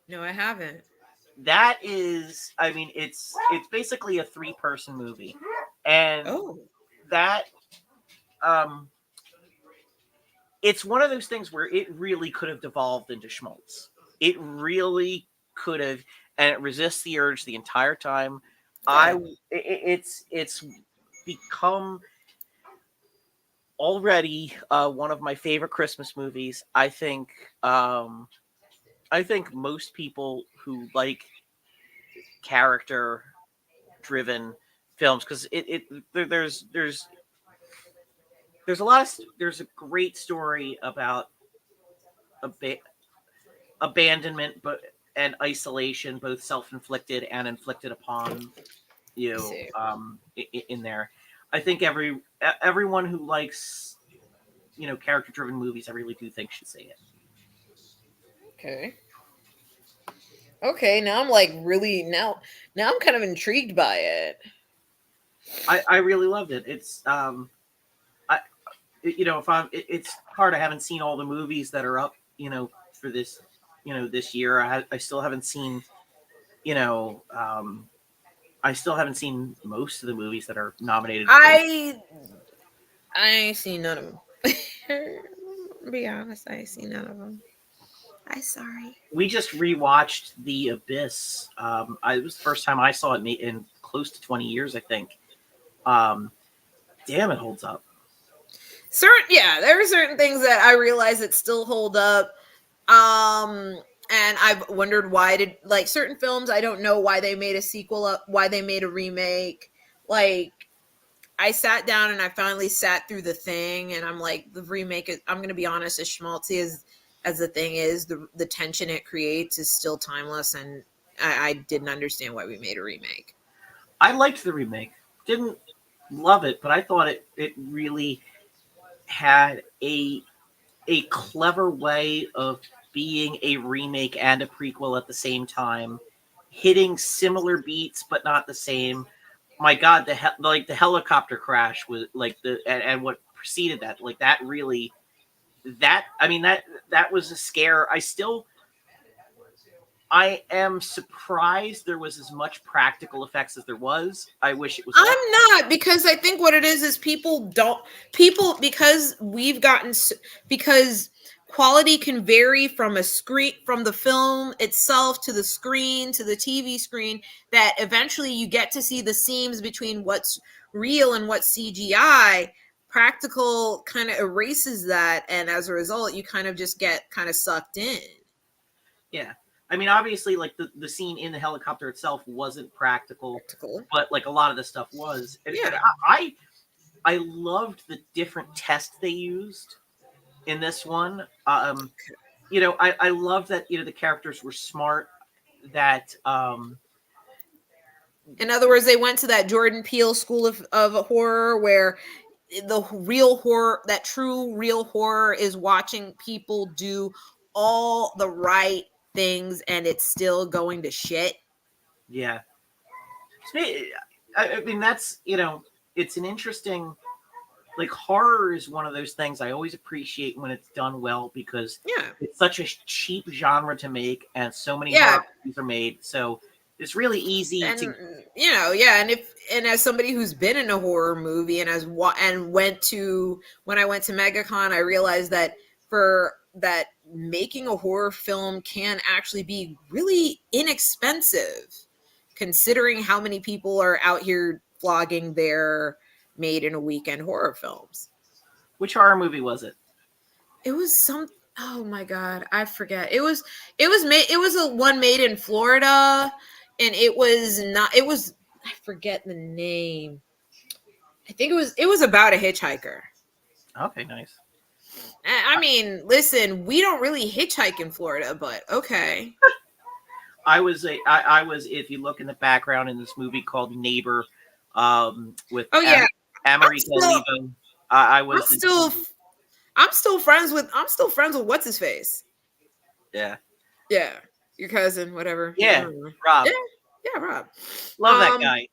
No, I haven't. That is, I mean, it's basically a three-person movie, and Oh, that um it's one of those things where it really could have devolved into schmaltz. It really could have, and it resists the urge the entire time. I good. it's become already one of my favorite Christmas movies. I think most people who like character driven films because there's a lot of there's a great story about ab- abandonment but and isolation, both self-inflicted and inflicted upon I you see. in there. I think everyone who likes character driven movies, I really do think should see it. Okay. Okay, now I'm like really now I'm kind of intrigued by it. I really loved it. It's I if it's hard. I haven't seen all the movies that are up for this this year. I still haven't seen you know I still haven't seen most of the movies that are nominated for. I ain't seen none of them. Be honest, I ain't seen none of them. I sorry. We just rewatched The Abyss. It was the first time I saw it in close to 20 years, I think. Um, Damn, it holds up. There are certain things that I realize that still hold up. And I've wondered why did like certain films I don't know why they made a sequel up, why they made a remake. Like I sat down and I finally sat through The Thing, and I'm like, the remake is, I'm gonna be honest, as schmaltzy as The Thing is, the tension it creates is still timeless, and I didn't understand why we made a remake. I liked the remake. Didn't love it, but I thought it really had a clever way of being a remake and a prequel at the same time, hitting similar beats but not the same. My God, the helicopter crash was like and what preceded that, like that really, that I mean that was a scare. I am surprised there was as much practical effects as there was. I wish it was less. I'm not, because I think what it is people because we've gotten because quality can vary from a screen, from the film itself to the screen to the TV screen, that eventually you get to see the seams between what's real and what's CGI. Practical kind of erases that, and as a result you kind of just get kind of sucked in. Yeah. I mean, obviously, like the scene in the helicopter itself wasn't practical, Practical. but like a lot of the stuff was. And Yeah. I loved the different tests they used in this one. I love that the characters were smart. That In other words, they went to that Jordan Peele school of horror where the real horror, that true real horror, is watching people do all the right things and it's still going to shit. yeah. I mean, that's it's an interesting, like, horror is one of those things I always appreciate when it's done well, because Yeah. it's such a cheap genre to make, and so many Yeah. horror movies are made. So it's really easy And to. yeah, and as somebody who's been in a horror movie and went to, when I went to MegaCon, I realized that for that making a horror film can actually be really inexpensive, considering how many people are out here flogging their made in a weekend horror films. Which horror movie was it? It was some, oh my god, I forget. It was a one made in Florida, and it was not, it was, I forget the name. I think it was about a hitchhiker. Okay, nice. I mean, listen, we don't really hitchhike in Florida, but okay. I was, if you look in the background, in this movie called Neighbor, with Oh yeah, I'm America still Olivo. I I'm was the still I'm still friends with what's his face. yeah. Yeah, your cousin, whatever. I Yeah, don't know. Yeah, Rob. yeah, Rob. Love that Um, guy.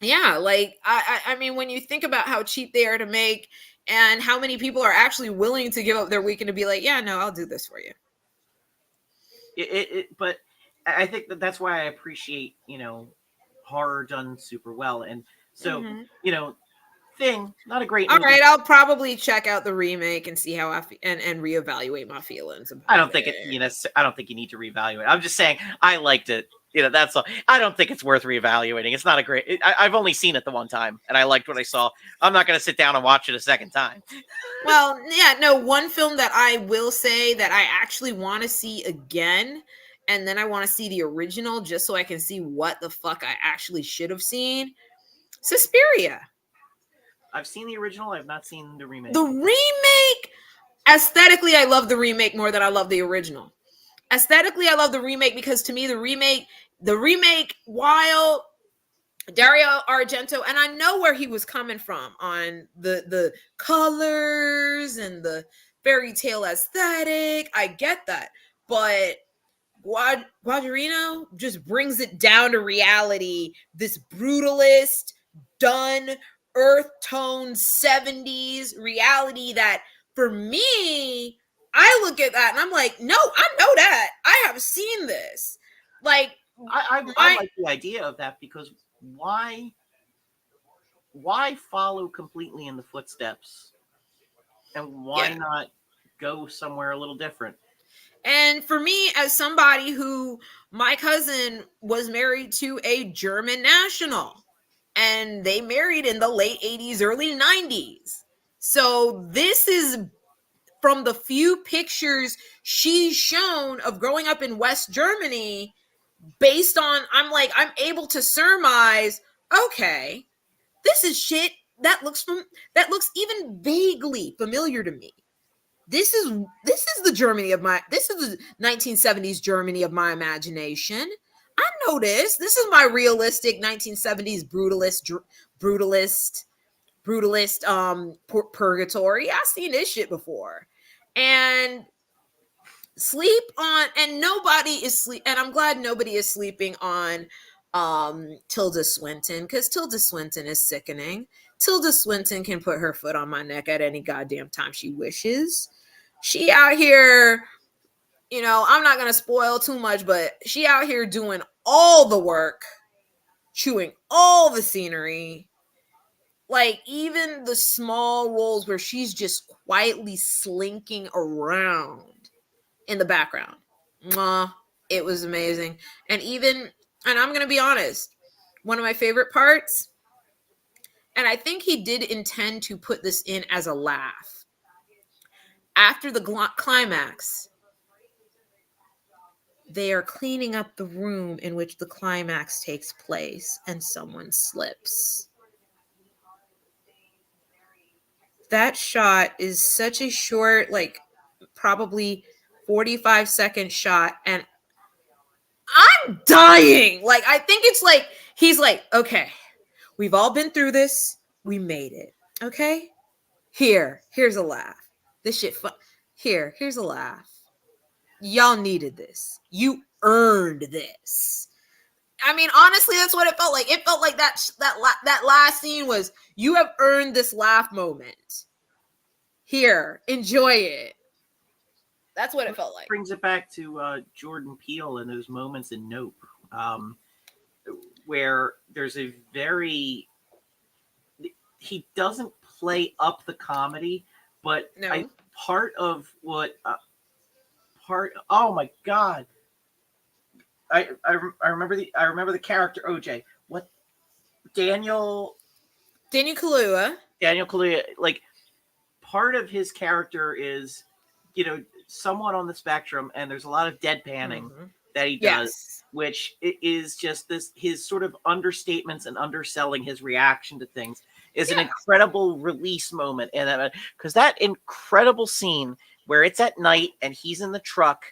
yeah, like I mean, when you think about how cheap they are to make and how many people are actually willing to give up their weekend to be like, yeah, no, I'll do this for you. But I think that's why I appreciate horror done super well. And so Hmm. Thing, not a great All movie. right, I'll probably check out the remake and see how and reevaluate my feelings I about don't think it. I don't think you need to reevaluate. I'm just saying I liked it. That's all. I don't think it's worth reevaluating. It's not a great. I've only seen it the one time, and I liked what I saw. I'm not going to sit down and watch it a second time. Well, yeah, no, one film that I will say that I actually want to see again, and then I want to see the original just so I can see what the fuck I actually should have seen. Suspiria. I've seen the original. I've not seen the The remake. remake, aesthetically, I love the remake more than I love the original. Aesthetically, I love the remake because to me, the remake, while Dario Argento, and I know where he was coming from on the colors and the fairy tale aesthetic. I get that, but Guadagnino just brings it down to reality. This brutalist, done, earth tone 70s reality that for me, I look at that and I'm like, no, I know that. I have seen this. Like, I my, like the idea of that, because why follow completely in the footsteps, and why yeah. not go somewhere a little different? And for me, as somebody who, my cousin was married to a German national, and they married in the late 80s, early 90s. So this is from the few pictures she's shown of growing up in West Germany. Based on, I'm able to surmise, okay, this is shit that looks even vaguely familiar to me. This is the Germany of my this is the 1970s Germany of my imagination. I know this. This is my realistic 1970s brutalist purgatory. I've seen this shit before. And sleep on, and nobody is sleep and I'm glad nobody is sleeping on Tilda Swinton, because Tilda Swinton is sickening. Tilda Swinton can put her foot on my neck at any goddamn time she wishes. She out here, I'm not gonna spoil too much, but she out here doing all the work, chewing all the scenery, like even the small roles where she's just quietly slinking around in the background. Mwah, it was amazing. And I'm going to be honest, one of my favorite parts, and I think he did intend to put this in as a laugh. After the climax, they are cleaning up the room in which the climax takes place, and someone slips. That shot is such a short, like probably 45-second shot, and I'm dying. Like, I think it's like he's like, okay, we've all been through this. We made it. Okay? Here's a laugh. This shit fun. Here's a laugh. Y'all needed this. You earned this. I mean, honestly, that's what it felt like. It felt like that last scene was, you have earned this laugh moment. Here, enjoy it. That's what it felt like. Brings it back to Jordan Peele and those moments in Nope, where there's a very he doesn't play up the comedy, but No. part of what part oh my god, I remember the character OJ. What Daniel Kaluuya. Daniel Kaluuya, like part of his character is, somewhat on the spectrum, and there's a lot of deadpanning that he does, Yes. which is just this his sort of understatements and underselling his reaction to things is an incredible release moment, and because that incredible scene where it's at night and he's in the truck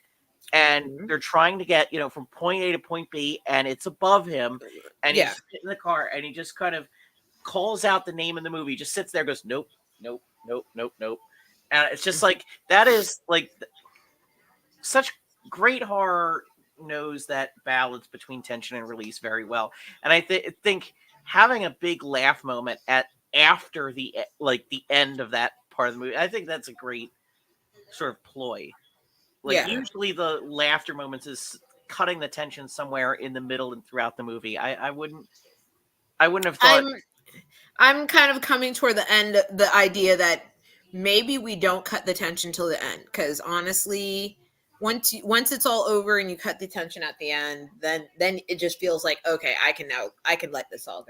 and they're trying to get from point A to point B, and it's above him, and he's in the car, and he just kind of calls out the name of the movie, just sits there, goes nope, nope, nope, nope, nope. And it's just like, that is like such great horror knows that balance between tension and release very well. And I think having a big laugh moment after the end of that part of the movie, I think that's a great sort of ploy. Like usually the laughter moments is cutting the tension somewhere in the middle and throughout the movie. I wouldn't have thought. I'm kind of coming toward the end, the idea that maybe we don't cut the tension till the end, because honestly, once it's all over and you cut the tension at the end, then it just feels like, okay, I can let this all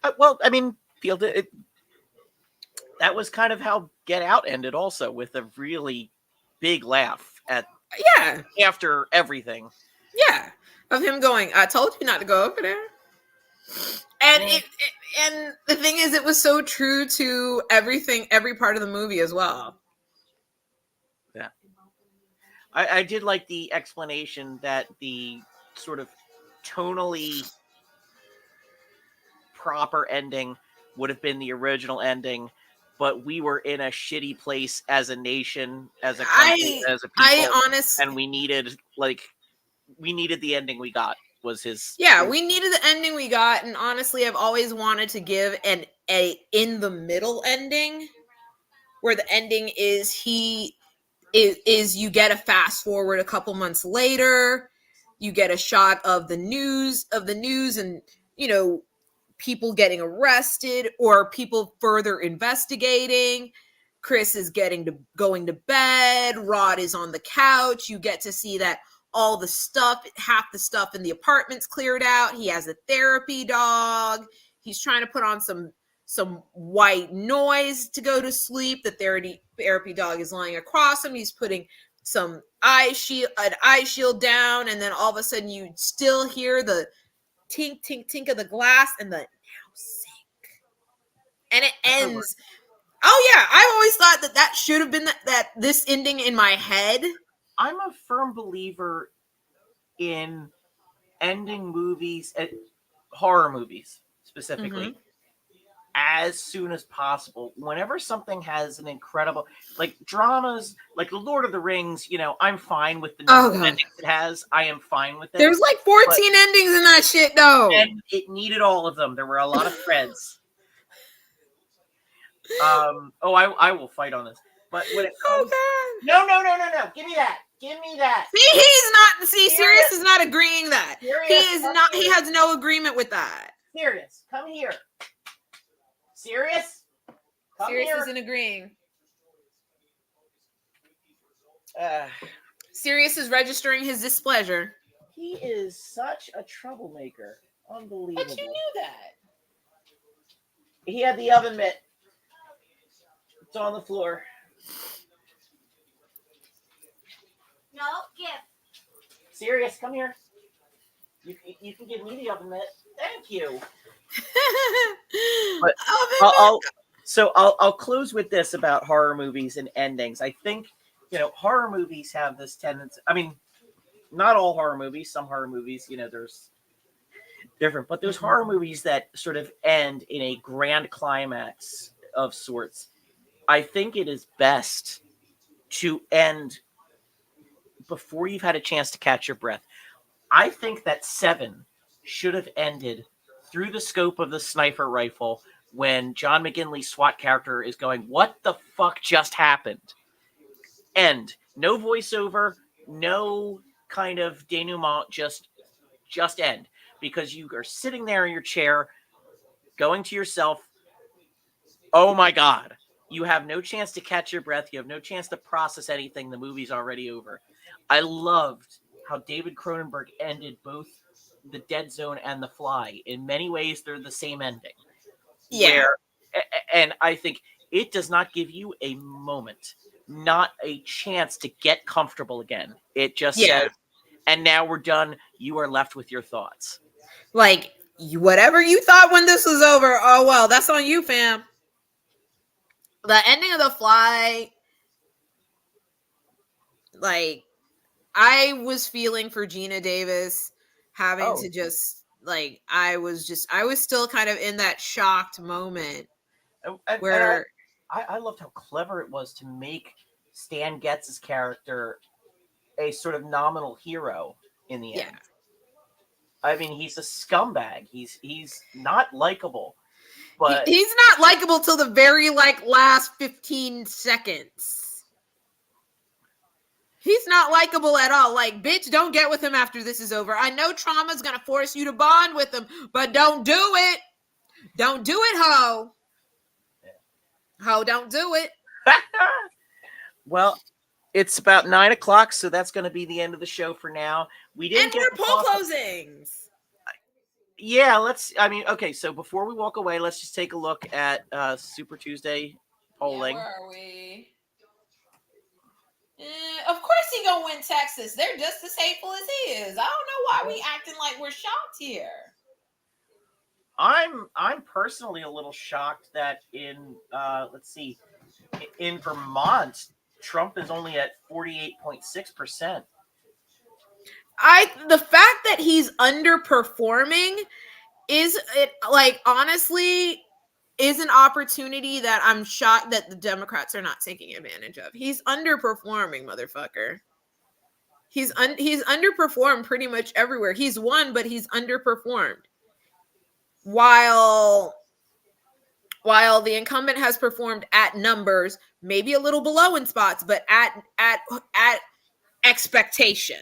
go. Well, I mean, that was kind of how Get Out ended, also, with a really big laugh after everything. Yeah, of him going, "I told you not to go over there." And and the thing is, it was so true to every part of the movie as well. Yeah, I did like the explanation that the sort of tonally proper ending would have been the original ending, but we were in a shitty place as a nation, as a country, as a people, and we needed the ending we got. Was his we needed the ending we got, and honestly, I've always wanted to give a in the middle ending, where the ending is you get a fast forward a couple months later, you get a shot of the news and people getting arrested or people further investigating, Chris is going to bed. Rod is on the couch. You get to see that all the stuff, half the stuff in the apartment's cleared out. He has a therapy dog. He's trying to put on some white noise to go to sleep. The therapy dog is lying across him. He's putting an eye shield down, and then all of a sudden you still hear the tink tink tink of the glass and the now sink, and it ends. Oh yeah, I've always thought that should have been that this ending in my head. I'm a firm believer in ending movies, horror movies specifically, as soon as possible. Whenever something has an incredible, like dramas, like The Lord of the Rings, I'm fine with the number of endings it has. I am fine with it. There's like 14 endings in that shit, though. And it needed all of them. There were a lot of threads. I will fight on this. But when it comes, no, give me that. Sirius is not agreeing that. He has no agreement with that. Sirius, come here. Sirius isn't agreeing. Sirius is registering his displeasure. He is such a troublemaker. Unbelievable. But you knew that. He had the oven mitt. It's on the floor. No gift. Sirius, come here. You can give me the oven mitt. Thank you. But I'll close with this about horror movies and endings. I think horror movies have this tendency. I mean, not all horror movies. Some horror movies, there's different. But those horror movies that sort of end in a grand climax of sorts, I think it is best to end before you've had a chance to catch your breath. I think that 7 should have ended through the scope of the sniper rifle when John McGinley's SWAT character is going, what the fuck just happened? End. No voiceover, no kind of denouement, just end. Because you are sitting there in your chair going to yourself, oh my God. You have no chance to catch your breath. You have no chance to process anything. The movie's already over. I loved how David Cronenberg ended both The Dead Zone and The Fly. In many ways, they're the same ending. Yeah. And I think it does not give you a moment, not a chance to get comfortable again. It just says, and now we're done. You are left with your thoughts. Like, whatever you thought when this was over, oh, well, that's on you, fam. The ending of The Fly, like, I was feeling for Gina Davis having to just, like, I was still kind of in that shocked moment where... I loved how clever it was to make Stan Getz's character a sort of nominal hero in the end. I mean, he's a scumbag. He's not likable. But he's not likable till the very last 15 seconds. He's not likable at all. Like, bitch, don't get with him after this is over. I know trauma's gonna force you to bond with him, but don't do it. Don't do it, ho. Ho, don't do it. Well, it's about 9:00, so that's going to be the end of the show for now. We didn't get poll closings. Yeah, okay, so before we walk away, let's just take a look at Super Tuesday polling. Yeah, where are we? Of course he gonna win Texas. They're just as hateful as he is. I don't know why we acting like we're shocked here. I'm personally a little shocked that in Vermont, Trump is only at 48.6%. The fact that he's underperforming honestly is an opportunity that I'm shocked that the Democrats are not taking advantage of. He's underperforming, motherfucker. He's underperformed pretty much everywhere. He's won, but he's underperformed. While the incumbent has performed at numbers, maybe a little below in spots, but at expectation.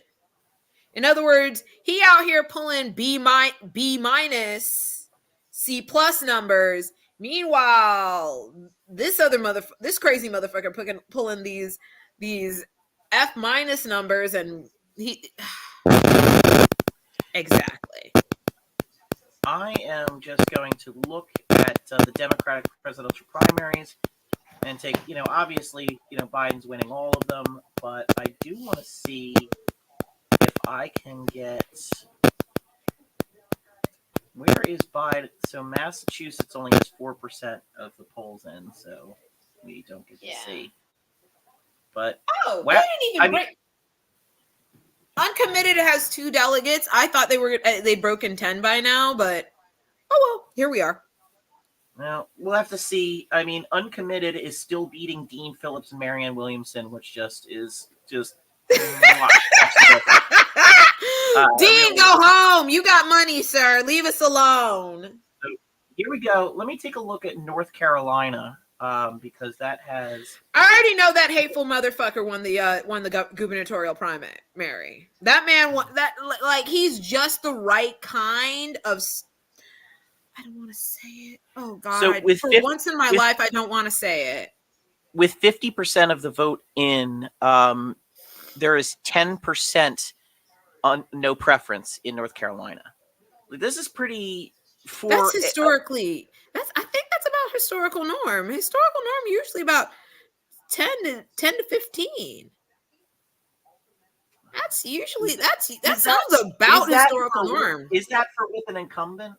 In other words, he out here pulling B minus, C plus numbers, Meanwhile, this crazy motherfucker pulling these F minus numbers, and he exactly. I am just going to look at the Democratic presidential primaries and take, obviously, Biden's winning all of them, but I do want to see if I can get. Where is Biden? So Massachusetts only has 4% of the polls in, so we don't get to see. But they didn't even break. Uncommitted has 2 delegates. I thought they'd broken 10 by now, but oh well, here we are. Well, we'll have to see. I mean, Uncommitted is still beating Dean Phillips and Marianne Williamson, which is just. Dean, go home. You got money, sir. Leave us alone. So here we go. Let me take a look at North Carolina, because that has. I already know that hateful motherfucker won the gubernatorial primary. That man he's just the right kind of. I don't want to say it. Oh God! So once in my life, I don't want to say it. With 50% of the vote in, there is 10% on no preference in North Carolina. This is pretty. That's historically. I think that's about historical norm. Historical norm usually about 10 to 15. That's usually that sounds about historical norm. Is that for with an incumbent?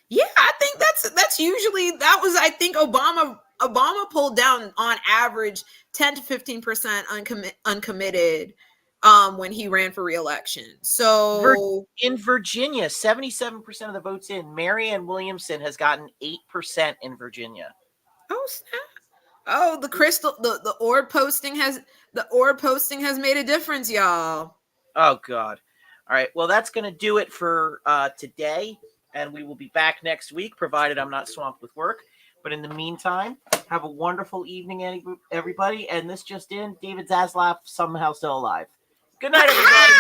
Yeah, I think that's usually I think Obama pulled down on average 10 to 15% uncommitted when he ran for re-election. So in Virginia, 77% of the votes in. Marianne Williamson has gotten 8% in Virginia. Oh snap. Oh, the orb posting has made a difference, y'all. Oh God. All right. Well, that's going to do it for today, and we will be back next week, provided I'm not swamped with work. But in the meantime, have a wonderful evening, everybody. And this just in: David Zaslav somehow still alive. Good night, everybody.